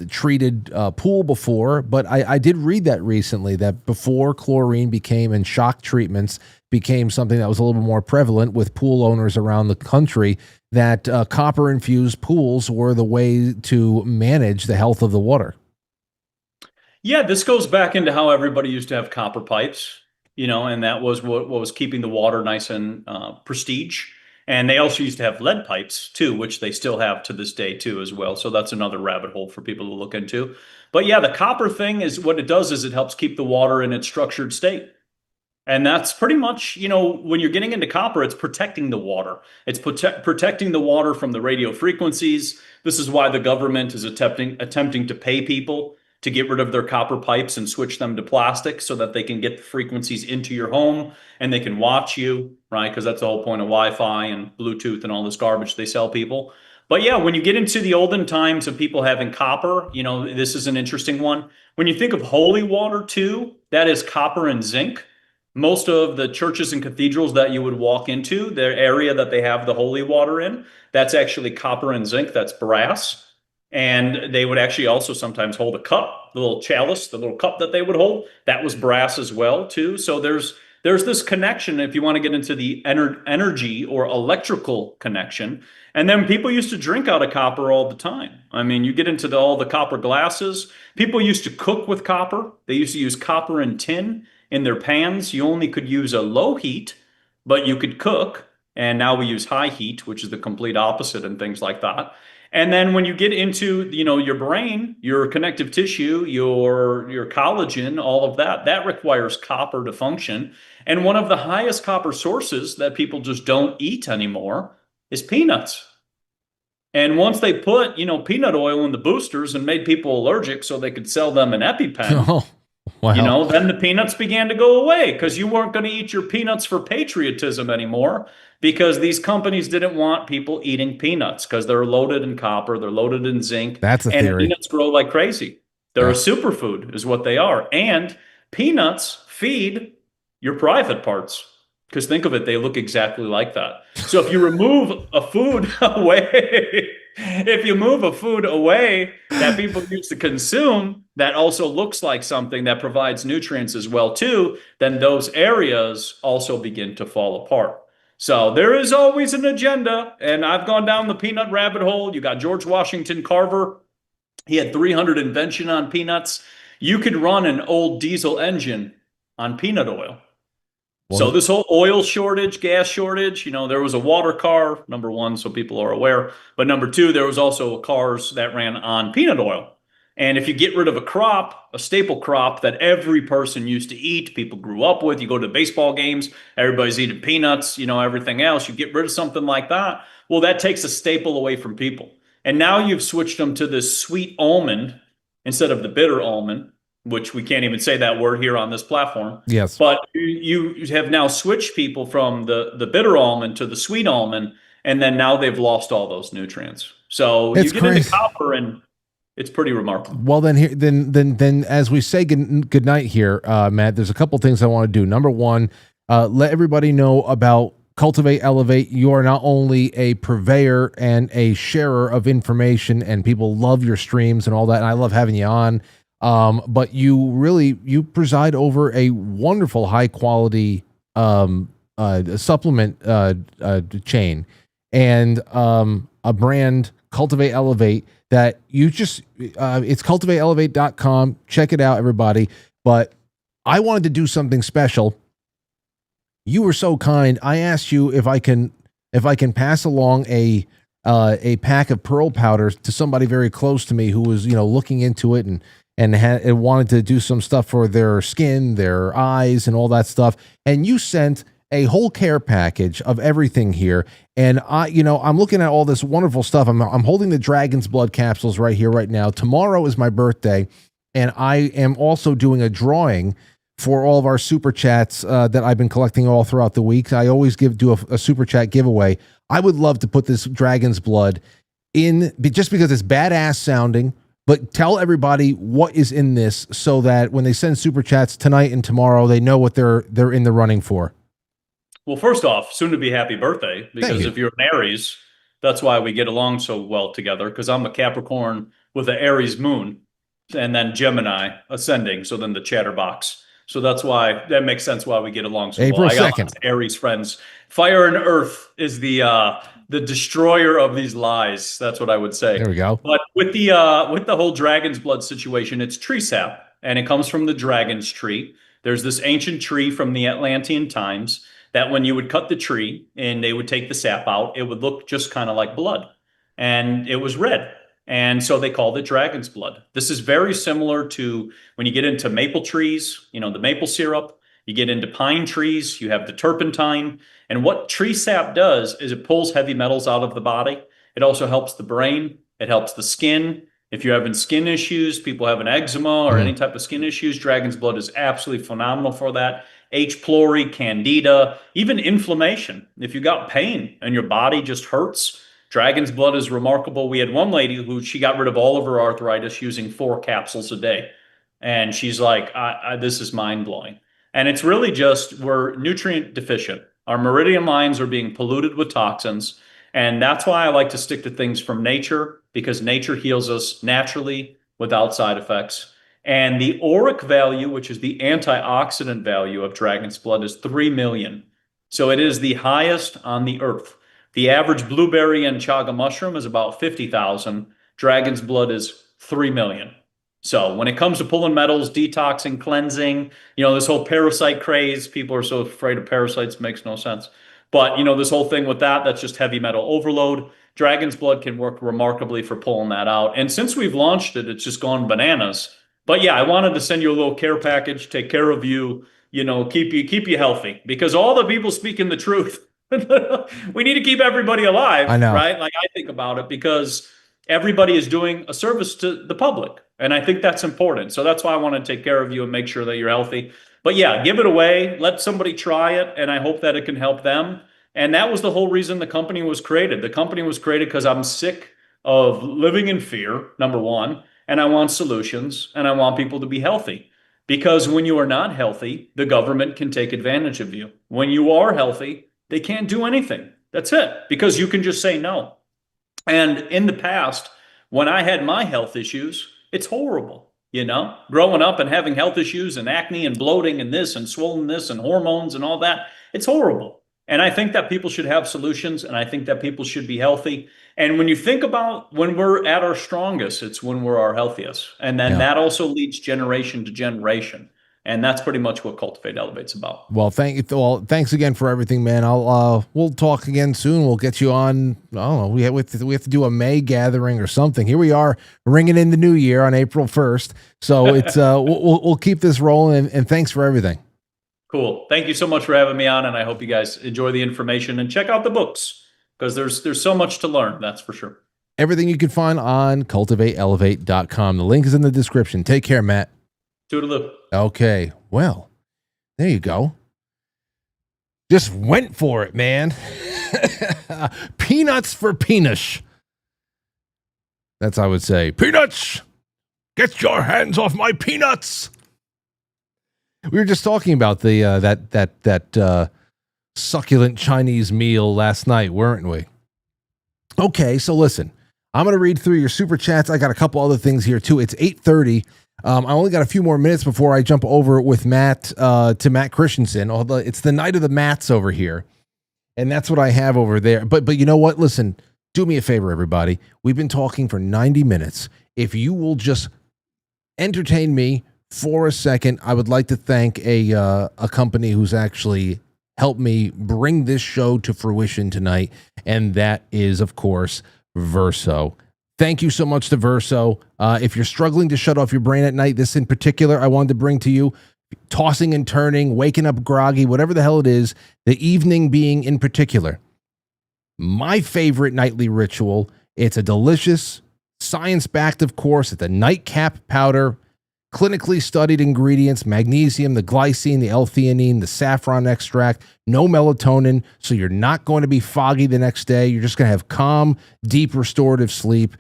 treated, pool before, but I did read that recently that before chlorine and shock treatments became something that was a little bit more prevalent with pool owners around the country, that, copper infused pools were the way to manage the health of the water. Yeah, this goes back into how everybody used to have copper pipes, and that was what was keeping the water nice and prestige. And they also used to have lead pipes too, which they still have to this day too as well. So that's another rabbit hole for people to look into. But yeah, the copper thing is what it does is it helps keep the water in its structured state. And that's pretty much, when you're getting into copper, it's protecting the water. It's protecting the water from the radio frequencies. This is why the government is attempting to pay people to get rid of their copper pipes and switch them to plastic so that they can get the frequencies into your home and they can watch you, right? Because that's the whole point of Wi-Fi and Bluetooth and all this garbage they sell people. But yeah, when you get into the olden times of people having copper, this is an interesting one. When you think of holy water too, that is copper and zinc. Most of the churches and cathedrals that you would walk into, their area that they have the holy water in, that's actually copper and zinc, that's brass. And they would actually also sometimes hold a cup, the little chalice, the little cup that they would hold. That was brass as well, too. So there's this connection if you want to get into the energy or electrical connection. And then people used to drink out of copper all the time. I mean, you get into all the copper glasses. People used to cook with copper. They used to use copper and tin in their pans. You only could use a low heat, but you could cook. And now we use high heat, which is the complete opposite and things like that. And then when you get into, your brain, your connective tissue, your collagen, all of that requires copper to function. And one of the highest copper sources that people just don't eat anymore is peanuts. And once they put, peanut oil in the boosters and made people allergic so they could sell them an EpiPen, Oh, wow. then the peanuts began to go away because you weren't going to eat your peanuts for patriotism anymore, because these companies didn't want people eating peanuts because they're loaded in copper, they're loaded in zinc. That's a theory. And peanuts grow like crazy. They're a superfood is what they are. And peanuts feed your private parts. Because think of it, they look exactly like that. So if you remove a food away, that people used to consume that also looks like something that provides nutrients as well too, then those areas also begin to fall apart. So there is always an agenda, and I've gone down the peanut rabbit hole. You got George Washington Carver. He had 300 invention on peanuts. You could run an old diesel engine on peanut oil. So this whole oil shortage, gas shortage, there was a water car, number one, so people are aware. But number two, there was also cars that ran on peanut oil. And if you get rid of a crop, a staple crop that every person used to eat, people grew up with, you go to baseball games, everybody's eating peanuts, everything else, you get rid of something like that. Well, that takes a staple away from people. And now you've switched them to this sweet almond instead of the bitter almond, which we can't even say that word here on this platform. Yes. But you have now switched people from the bitter almond to the sweet almond, and then now they've lost all those nutrients. So you get into copper, and it's pretty remarkable. Well, then, as we say good night here, Matt, there's a couple things I want to do. Number one, let everybody know about Cultivate, Elevate. You are not only a purveyor and a sharer of information, and people love your streams and all that, and I love having you on. But you preside over a wonderful high quality supplement chain, and a brand, Cultivate Elevate, that you just it's cultivateelevate.com. Check it out, everybody. But I wanted to do something special. You were so kind. I asked you if I can pass along a pack of pearl powders to somebody very close to me who was looking into it and wanted to do some stuff for their skin, their eyes, and all that stuff. And you sent a whole care package of everything here. And I'm looking at all this wonderful stuff. I'm holding the dragon's blood capsules right here, right now. Tomorrow is my birthday, and I am also doing a drawing for all of our super chats that I've been collecting all throughout the week. I always do a super chat giveaway. I would love to put this dragon's blood in, just because it's badass sounding. But tell everybody what is in this so that when they send super chats tonight and tomorrow, they know what they're in the running for. Well, first off, soon to be happy birthday, because if you're an Aries, that's why we get along so well together, because I'm a Capricorn with an Aries moon and then Gemini ascending. So then the chatterbox. So that's why that makes sense why we get along so April well. I got 2nd. lots of Aries friends. Fire and Earth is the destroyer of these lies. That's what I would say. There we go. But with the whole dragon's blood situation, it's tree sap, and it comes from the dragon's tree. There's this ancient tree from the Atlantean times that when you would cut the tree and they would take the sap out, it would look just kind of like blood, and it was red. And so they called it dragon's blood. This is very similar to when you get into maple trees, the maple syrup. You get into pine trees, you have the turpentine. And what tree sap does is it pulls heavy metals out of the body. It also helps the brain. It helps the skin. If you're having skin issues, people having eczema or any type of skin issues, dragon's blood is absolutely phenomenal for that. H. pylori, candida, even inflammation. If you got pain and your body just hurts, dragon's blood is remarkable. We had one lady who she got rid of all of her arthritis using 4 capsules a day. And she's like, this is mind blowing. And it's really just, we're nutrient deficient. Our meridian lines are being polluted with toxins. And that's why I like to stick to things from nature, because nature heals us naturally without side effects. And the auric value, which is the antioxidant value of dragon's blood, is 3 million. So it is the highest on the earth. The average blueberry and chaga mushroom is about 50,000. Dragon's blood is 3 million. So when it comes to pulling metals, detoxing, cleansing, this whole parasite craze, people are so afraid of parasites, makes no sense. But, this whole thing with that's just heavy metal overload. Dragon's blood can work remarkably for pulling that out. And since we've launched it, it's just gone bananas. But yeah, I wanted to send you a little care package, take care of you, keep you healthy, because all the people speaking the truth. We need to keep everybody alive. I know. Right? Like, I think about it because everybody is doing a service to the public. And I think that's important. So that's why I want to take care of you and make sure that you're healthy. But yeah, give it away. Let somebody try it. And I hope that it can help them. And that was the whole reason the company was created. The company was created because I'm sick of living in fear, number one. And I want solutions. And I want people to be healthy. Because when you are not healthy, the government can take advantage of you. When you are healthy, they can't do anything. That's it. Because you can just say no. And in the past, when I had my health issues, it's horrible, growing up and having health issues and acne and bloating and this and swollen this and hormones and all that. It's horrible. And I think that people should have solutions, and I think that people should be healthy. And when you think about when we're at our strongest, it's when we're our healthiest. And then that also leads generation to generation. And that's pretty much what Cultivate Elevate's about. Well, thanks again for everything, man. We'll talk again soon. We'll get you on. I don't know. We have to do a May gathering or something. Here we are, ringing in the new year on April 1st. So it's we'll keep this rolling. And thanks for everything. Cool. Thank you so much for having me on, and I hope you guys enjoy the information and check out the books because there's so much to learn. That's for sure. Everything you can find on cultivateelevate.com. The link is in the description. Take care, Matt. Toodaloo. Okay, well, there you go. Just went for it, man. Peanuts for peanuts. That's how I would say. Peanuts! Get your hands off my peanuts! We were just talking about the that succulent Chinese meal last night, weren't we? Okay, so listen. I'm going to read through your super chats. I got a couple other things here, too. It's 8:30. I only got a few more minutes before I jump over with Matt to Matt Christensen. Although it's the night of the Matts over here, and that's what I have over there. But you know what? Listen, do me a favor, everybody. We've been talking for 90 minutes. If you will just entertain me for a second, I would like to thank a company who's actually helped me bring this show to fruition tonight, and that is, of course, Verso. Thank you so much to Verso. If you're struggling to shut off your brain at night, this in particular, I wanted to bring to you, tossing and turning, waking up groggy, whatever the hell it is, the evening being in particular. My favorite nightly ritual. It's a delicious, science-backed, of course, it's a nightcap powder, clinically studied ingredients, magnesium, the glycine, the L-theanine, the saffron extract, no melatonin, so you're not going to be foggy the next day. You're just going to have calm, deep, restorative sleep.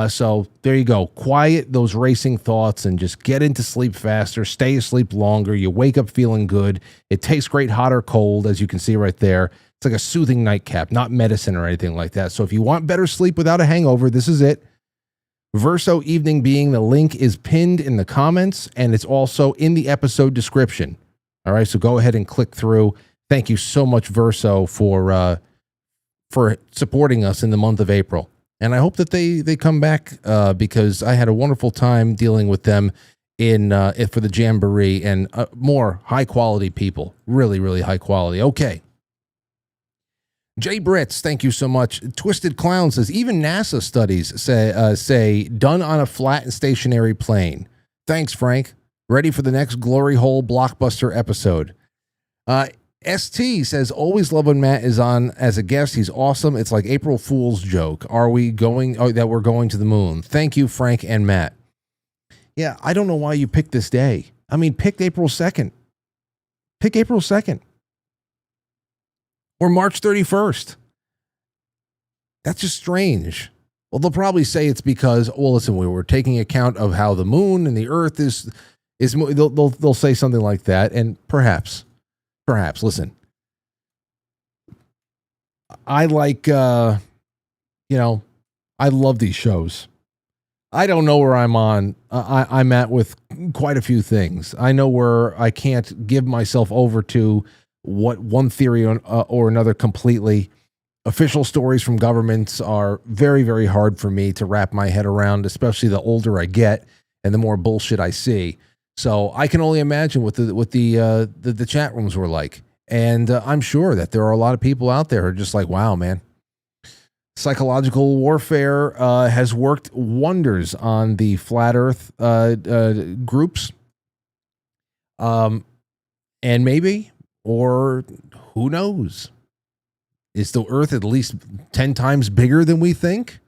So there you go. Quiet those racing thoughts and just get into sleep faster, stay asleep longer. You wake up feeling good. It tastes great, hot or cold, as you can see right there. It's like a soothing nightcap, not medicine or anything like that. So if you want better sleep without a hangover, this is it. Verso Evening Being, the link is pinned in the comments, and it's also in the episode description. All right, so go ahead and click through. Thank you so much, Verso, for supporting us in the month of April. And I hope that they come back because I had a wonderful time dealing with them for the Jamboree and more high-quality people. Really, really high quality. Okay. Jay Britz, thank you so much. Twisted Clown says, even NASA studies say done on a flat and stationary plane. Thanks, Frank. Ready for the next glory hole blockbuster episode. ST says, always love when Matt is on as a guest. He's awesome. It's like April Fool's joke. Are we going, that we're going to the moon? Thank you, Frank and Matt. Yeah, I don't know why you picked this day. I mean, pick April 2nd. Pick April 2nd. Or March 31st. That's just strange. Well, they'll probably say it's because, well, listen, we were taking account of how the moon and the earth is they'll say something like that. And perhaps, listen, I like, I love these shows. I don't know where I'm on. I'm at with quite a few things. I know where I can't give myself over to what one theory or another completely. Official stories from governments are very, very hard for me to wrap my head around, especially the older I get and the more bullshit I see. So I can only imagine what the chat rooms were like. And I'm sure that there are a lot of people out there who are just like, wow, man. Psychological warfare has worked wonders on the flat earth groups. And maybe, or who knows? Is the earth at least 10 times bigger than we think?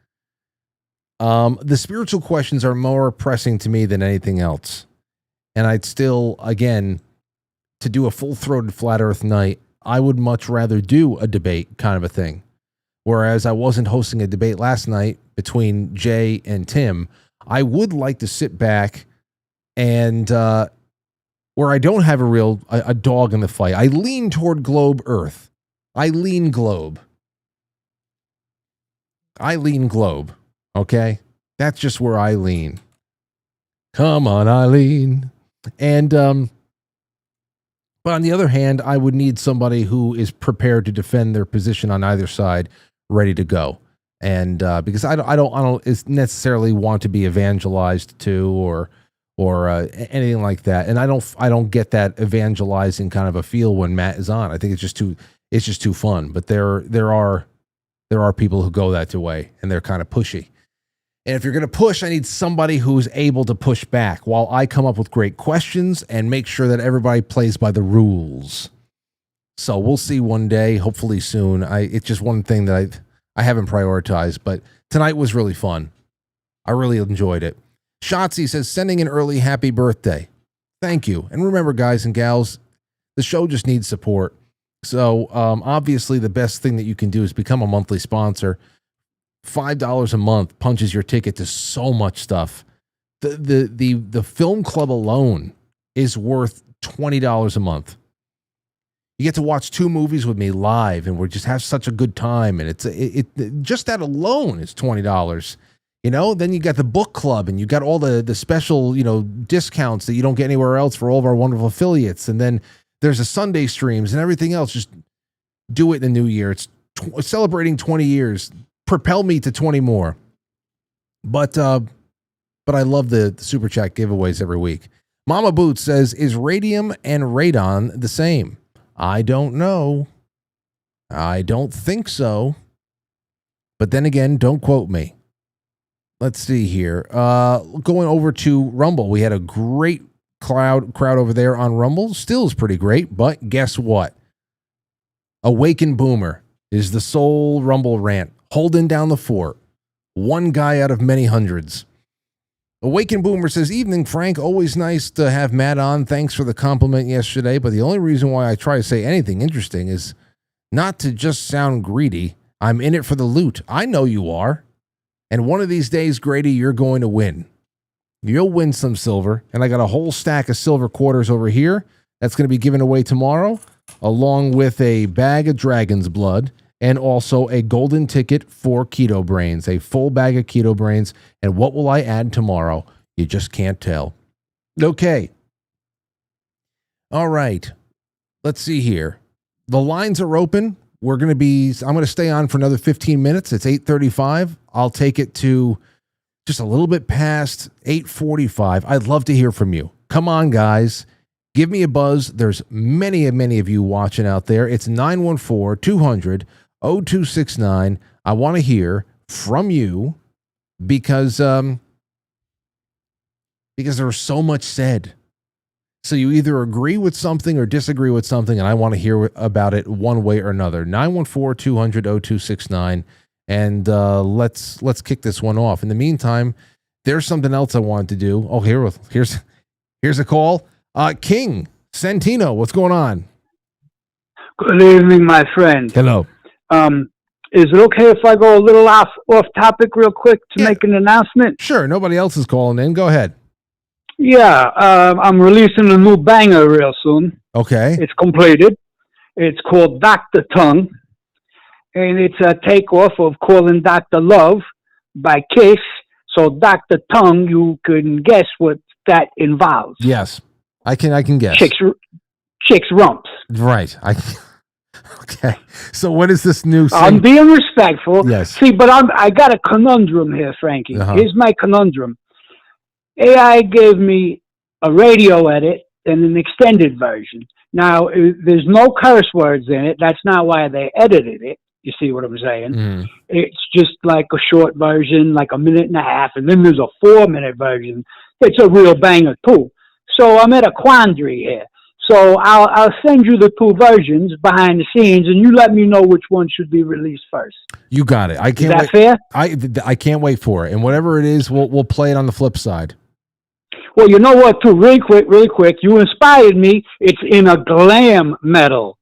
The spiritual questions are more pressing to me than anything else. And I'd still, again, to do a full-throated flat earth night, I would much rather do a debate kind of a thing. Whereas I wasn't hosting a debate last night between Jay and Tim, I would like to sit back and where I don't have a dog in the fight. I lean toward globe Earth. I lean globe. Okay? That's just where I lean. Come on, Eileen. And But on the other hand, I would need somebody who is prepared to defend their position on either side, ready to go. And because I don't necessarily want to be evangelized to or anything like that. And I don't get that evangelizing kind of a feel when Matt is on. I think it's just too fun. But there are people who go that way, and they're kind of pushy. And if you're going to push, I need somebody who's able to push back while I come up with great questions and make sure that everybody plays by the rules. So we'll see one day, hopefully soon. It's just one thing that I haven't prioritized, but tonight was really fun. I really enjoyed it. Shotzi says, sending an early happy birthday. Thank you. And remember, guys and gals, the show just needs support. So obviously the best thing that you can do is become a monthly sponsor. $5 a month punches your ticket to so much stuff. The film club alone is worth $20 a month. You get to watch 2 movies with me live, and we just have such a good time. And it just that alone is $20. Then you got the book club, and you got all the special discounts that you don't get anywhere else for all of our wonderful affiliates. And then there's the Sunday streams and everything else. Just do it in the new year. It's celebrating 20 years. Propel me to 20 more. But I love the super chat giveaways every week. Mama Boots says, is radium and radon the same? I don't know. I don't think so. But then again, don't quote me. Let's see here. Going over to Rumble, we had a great crowd over there on Rumble. Still is pretty great, but guess what? Awaken Boomer is the sole Rumble rant, holding down the fort. One guy out of many hundreds. Awaken Boomer says, evening, Frank. Always nice to have Matt on. Thanks for the compliment yesterday, but the only reason why I try to say anything interesting is not to just sound greedy. I'm in it for the loot. I know you are. And one of these days, Grady, you're going to win. You'll win some silver. And I got a whole stack of silver quarters over here that's going to be given away tomorrow, along with a bag of dragon's blood and also a golden ticket for keto brains, a full bag of keto brains. And what will I add tomorrow? You just can't tell. Okay. All right. Let's see here. The lines are open. I'm going to stay on for another 15 minutes. It's 8:35. I'll take it to just a little bit past 8:45. I'd love to hear from you. Come on, guys. Give me a buzz. There's many of you watching out there. It's 914-200-0269. I want to hear from you because there's so much said. So you either agree with something or disagree with something, and I want to hear about it one way or another. 914-200-0269, and let's kick this one off. In the meantime, there's something else I wanted to do. Oh, here's a call. King Santino, what's going on? Good evening, my friend. Hello. Is it okay if I go a little off topic real quick to make an announcement? Sure. Nobody else is calling in. Go ahead. Yeah, I'm releasing a new banger real soon. Okay. It's completed. It's called Dr. Tongue, and it's a takeoff of Calling Dr. Love by Kiss. So Dr. Tongue, you can guess what that involves. Yes, I can guess. Chicks rumps. Right. Okay. So what is this new thing? I'm being respectful. Yes. See, but I got a conundrum here, Frankie. Uh-huh. Here's my conundrum. AI gave me a radio edit and an extended version. Now, there's no curse words in it. That's not why they edited it. You see what I'm saying? Mm. It's just like a short version, like a minute and a half, and then there's a 4-minute version. It's a real banger, too. So I'm at a quandary here. So I'll send you the 2 versions behind the scenes, and you let me know which one should be released first. You got it. I can't. Is that fair? I can't wait for it. And whatever it is, we'll play it on the flip side. Well, you know what, too? Really quick. You inspired me. It's in a glam metal.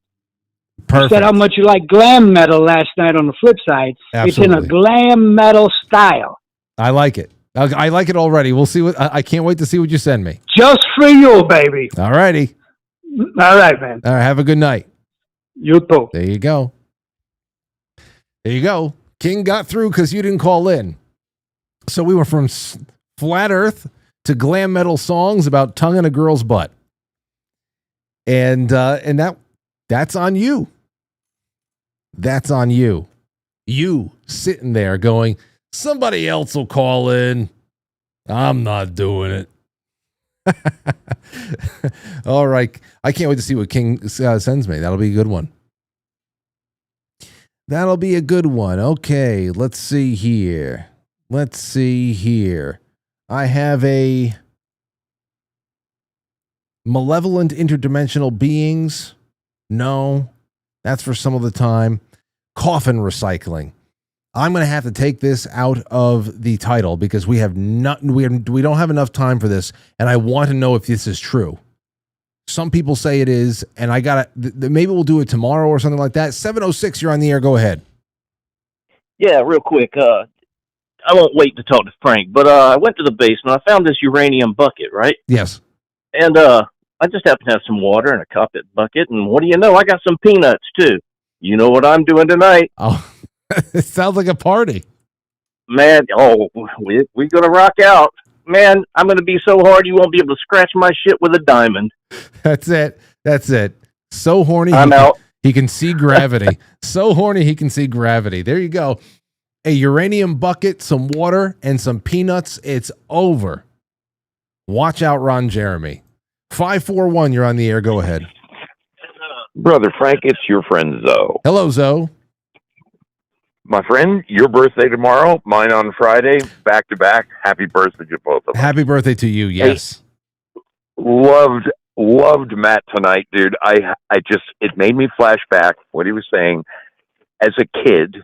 Perfect. You said how much you like glam metal last night on the flip side. Absolutely. It's in a glam metal style. I like it. I like it already. We'll see what. I can't wait to see what you send me. Just for you, baby. All righty. All right, man. All right. Have a good night. You too. There you go. King got through because you didn't call in. So we were from flat Earth to glam metal songs about tongue in a girl's butt. And that's on you. That's on you. You sitting there going, somebody else will call in. I'm not doing it. All right. I can't wait to see what King sends me. That'll be a good one. That'll be a good one. Okay, let's see here. I have a malevolent interdimensional beings. No, that's for some of the time. Coffin recycling. I'm going to have to take this out of the title because we don't have enough time for this, and I want to know if this is true. Some people say it is, and I got to maybe we'll do it tomorrow or something like that. 706, you're on the air. Go ahead. Yeah, real quick. I won't wait to talk to Frank, but I went to the basement. I found this uranium bucket, right? Yes. And I just happen to have some water and a cup at bucket, and what do you know? I got some peanuts, too. You know what I'm doing tonight? Oh, it sounds like a party. Man, we're going to rock out. Man, I'm going to be so hard you won't be able to scratch my shit with a diamond. That's it. So horny. I'm out. He can see gravity. So horny he can see gravity. There you go. A uranium bucket, some water, and some peanuts. It's over. Watch out, Ron Jeremy. 541, you're on the air. Go ahead. Brother Frank, it's your friend Zoe. Hello, Zoe. My friend, your birthday tomorrow, mine on Friday, back to back. Happy birthday to both of us. Happy birthday to you, yes. Hey, loved Matt tonight, dude. It made me flash back what he was saying. As a kid,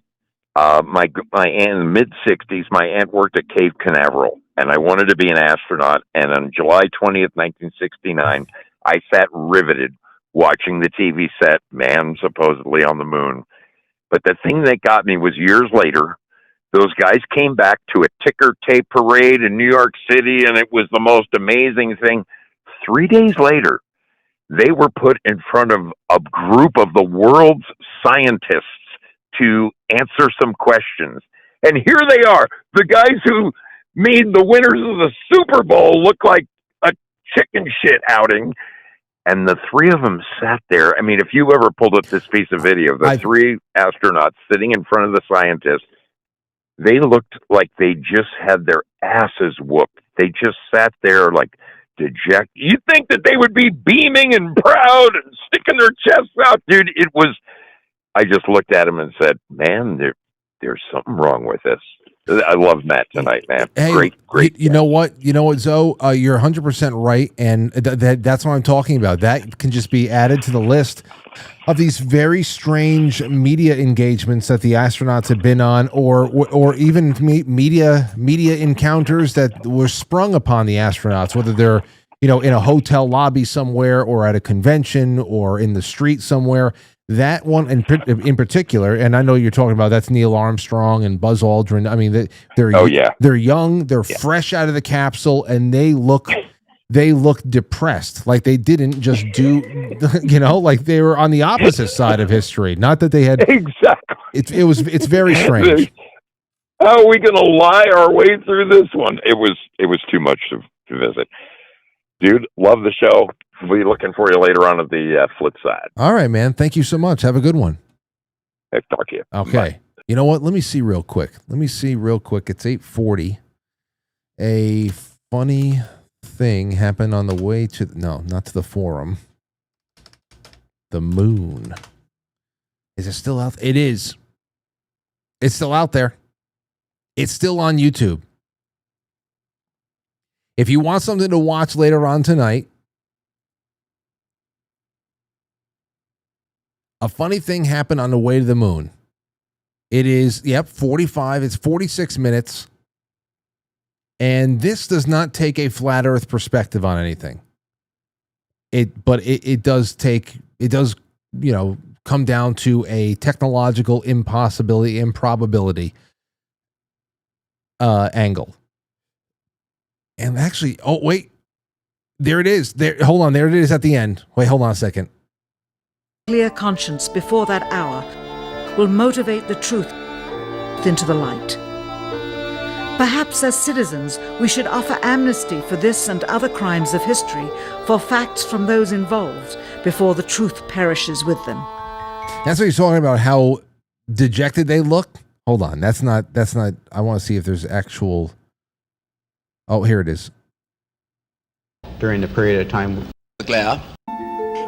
my aunt in the mid-60s, my aunt worked at Cape Canaveral, and I wanted to be an astronaut. And on July 20th, 1969, I sat riveted watching the TV set, man supposedly on the moon. But the thing that got me was years later, those guys came back to a ticker tape parade in New York City, and it was the most amazing thing. 3 days later, they were put in front of a group of the world's scientists to answer some questions. And here they are, the guys who made the winners of the Super Bowl look like a chicken shit outing. And the three of them sat there. I mean, if you ever pulled up this piece of video, the three astronauts sitting in front of the scientists, they looked like they just had their asses whooped. They just sat there like dejected. You'd think that they would be beaming and proud and sticking their chests out. Dude, I just looked at them and said, man, there's something wrong with this. I love Matt tonight, man. Hey, Great. You know what, Zoe? You're 100% right, and that's what I'm talking about. That can just be added to the list of these very strange media engagements that the astronauts had been on, or even media encounters that were sprung upon the astronauts, whether they're in a hotel lobby somewhere, or at a convention, or in the street somewhere. That one in particular, and I know you're talking about, that's Neil Armstrong and Buzz Aldrin. I mean, they're young, they're fresh out of the capsule, and they look depressed, like they didn't just do, like they were on the opposite side of history. Not that they had exactly. It's very strange. How are we going to lie our way through this one? It was too much to visit. Dude, love the show. We'll be looking for you later on at the flip side. All right, man. Thank you so much. Have a good one. I'll talk to you. Okay. Bye. You know what? Let me see real quick. It's 8:40. A funny thing happened on the way to... No, not to the forum. The moon. Is it still out? It is. It's still out there. It's still on YouTube. If you want something to watch later on tonight, a funny thing happened on the way to the moon. It is, 45. It's 46 minutes. And this does not take a flat earth perspective on anything. But it does come down to a technological improbability angle. And actually, wait, there it is. Hold on, there it is at the end. Wait, hold on a second. Clear conscience before that hour will motivate the truth into the light. Perhaps as citizens, we should offer amnesty for this and other crimes of history, for facts from those involved, before the truth perishes with them. That's what he's talking about, how dejected they look. Hold on. That's not, I want to see if there's actual. Oh, here it is. During the period of time. The glare.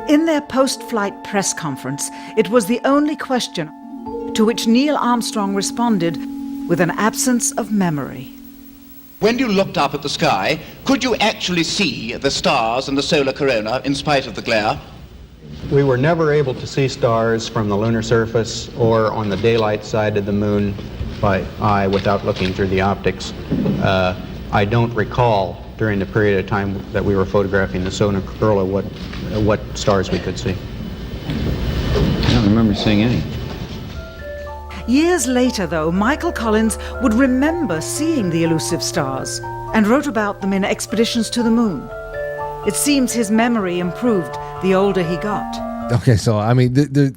In their post-flight press conference, it was the only question to which Neil Armstrong responded with an absence of memory. When you looked up at the sky, could you actually see the stars and the solar corona in spite of the glare? We were never able to see stars from the lunar surface or on the daylight side of the moon by eye without looking through the optics. I don't recall during the period of time that we were photographing the solar corona what stars we could see. I don't remember seeing any. Years later, though, Michael Collins would remember seeing the elusive stars and wrote about them in Expeditions to the Moon. It seems his memory improved the older he got. Okay, so, I mean, this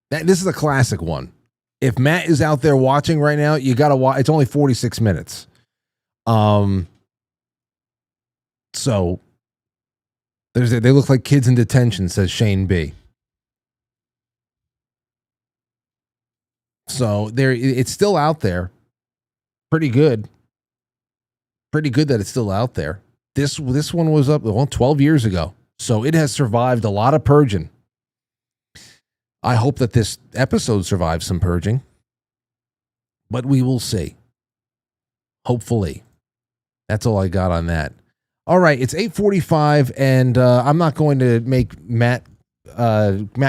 is a classic one. If Matt is out there watching right now, you got to watch. It's only 46 minutes. So, they look like kids in detention, says Shane B. So it's still out there. Pretty good. Pretty good that it's still out there. This one was up 12 years ago. So it has survived a lot of purging. I hope that this episode survives some purging. But we will see. Hopefully. That's all I got on that. All right, it's 8:45, and I'm not going to make Matt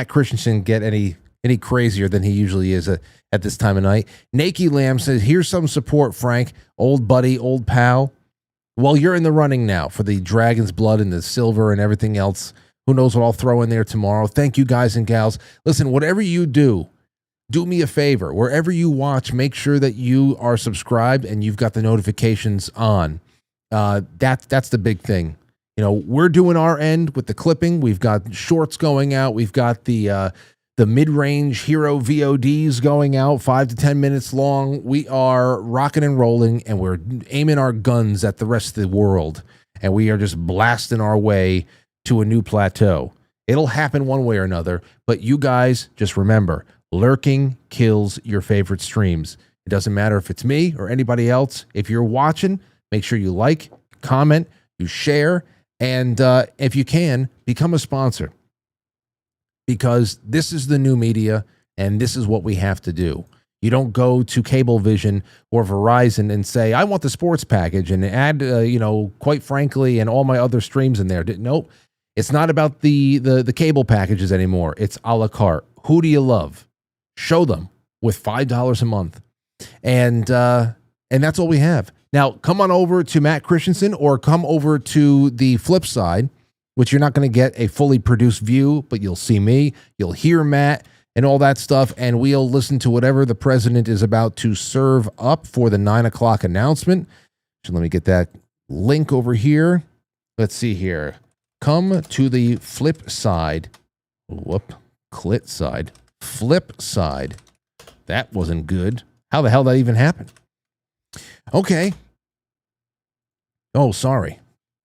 Christensen get any crazier than he usually is at this time of night. Nakey Lamb says, here's some support, Frank. Old buddy, old pal. Well, you're in the running now for the Dragon's Blood and the silver and everything else. Who knows what I'll throw in there tomorrow. Thank you, guys and gals. Listen, whatever you do me a favor. Wherever you watch, make sure that you are subscribed and you've got the notifications on. That's the big thing. You know, we're doing our end with the clipping. We've got shorts going out. We've got the mid-range hero VODs going out, 5 to 10 minutes long. We are rocking and rolling, and we're aiming our guns at the rest of the world, and we are just blasting our way to a new plateau. It'll happen one way or another, but you guys just remember, lurking kills your favorite streams. It doesn't matter if it's me or anybody else. If you're watching, make sure you like, comment, you share, and if you can, become a sponsor. Because this is the new media, and this is what we have to do. You don't go to Cablevision or Verizon and say, I want the sports package and add, Quite Frankly and all my other streams in there. Nope. It's not about the cable packages anymore. It's a la carte. Who do you love? Show them with $5 a month. And that's all we have. Now, come on over to Matt Christensen or come over to the flip side, which you're not going to get a fully produced view, but you'll see me, you'll hear Matt and all that stuff, and we'll listen to whatever the president is about to serve up for the 9 o'clock announcement. So let me get that link over here. Let's see here. Come to the flip side. Clit side. Flip side. That wasn't good. How the hell did that even happen? Okay. Oh, sorry.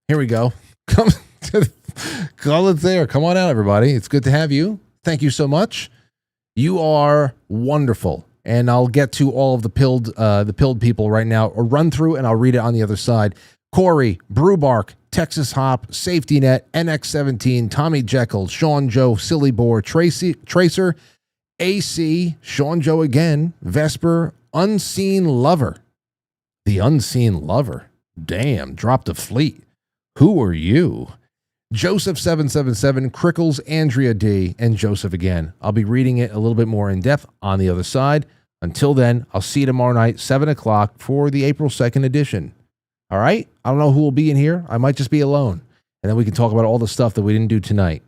Here we go. Come it there. Come on out, everybody. It's good to have you. Thank you so much. You are wonderful. And I'll get to all of the pilled people right now, or run through, and I'll read it on the other side. Corey, Brewbark, Texas Hop, Safety Net, NX17, Tommy Jekyll, Sean Joe, Silly Boar, Tracer, AC, Sean Joe again, Vesper, Unseen Lover. The Unseen Lover. Damn, dropped a fleet. Who are you? Joseph777, Crickles, Andrea D, and Joseph again. I'll be reading it a little bit more in depth on the other side. Until then, I'll see you tomorrow night, 7 o'clock, for the April 2nd edition. All right? I don't know who will be in here. I might just be alone. And then we can talk about all the stuff that we didn't do tonight.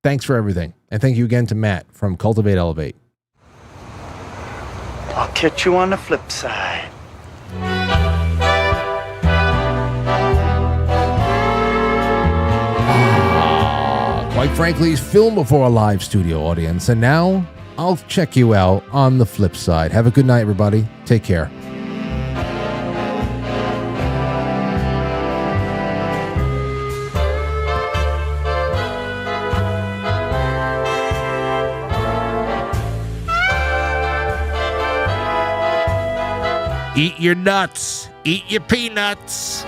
Thanks for everything. And thank you again to Matt from Cultivate Elevate. I'll catch you on the flip side. Quite Frankly, film before a live studio audience. And now I'll check you out on the flip side. Have a good night, everybody. Take care. Eat your nuts. Eat your peanuts.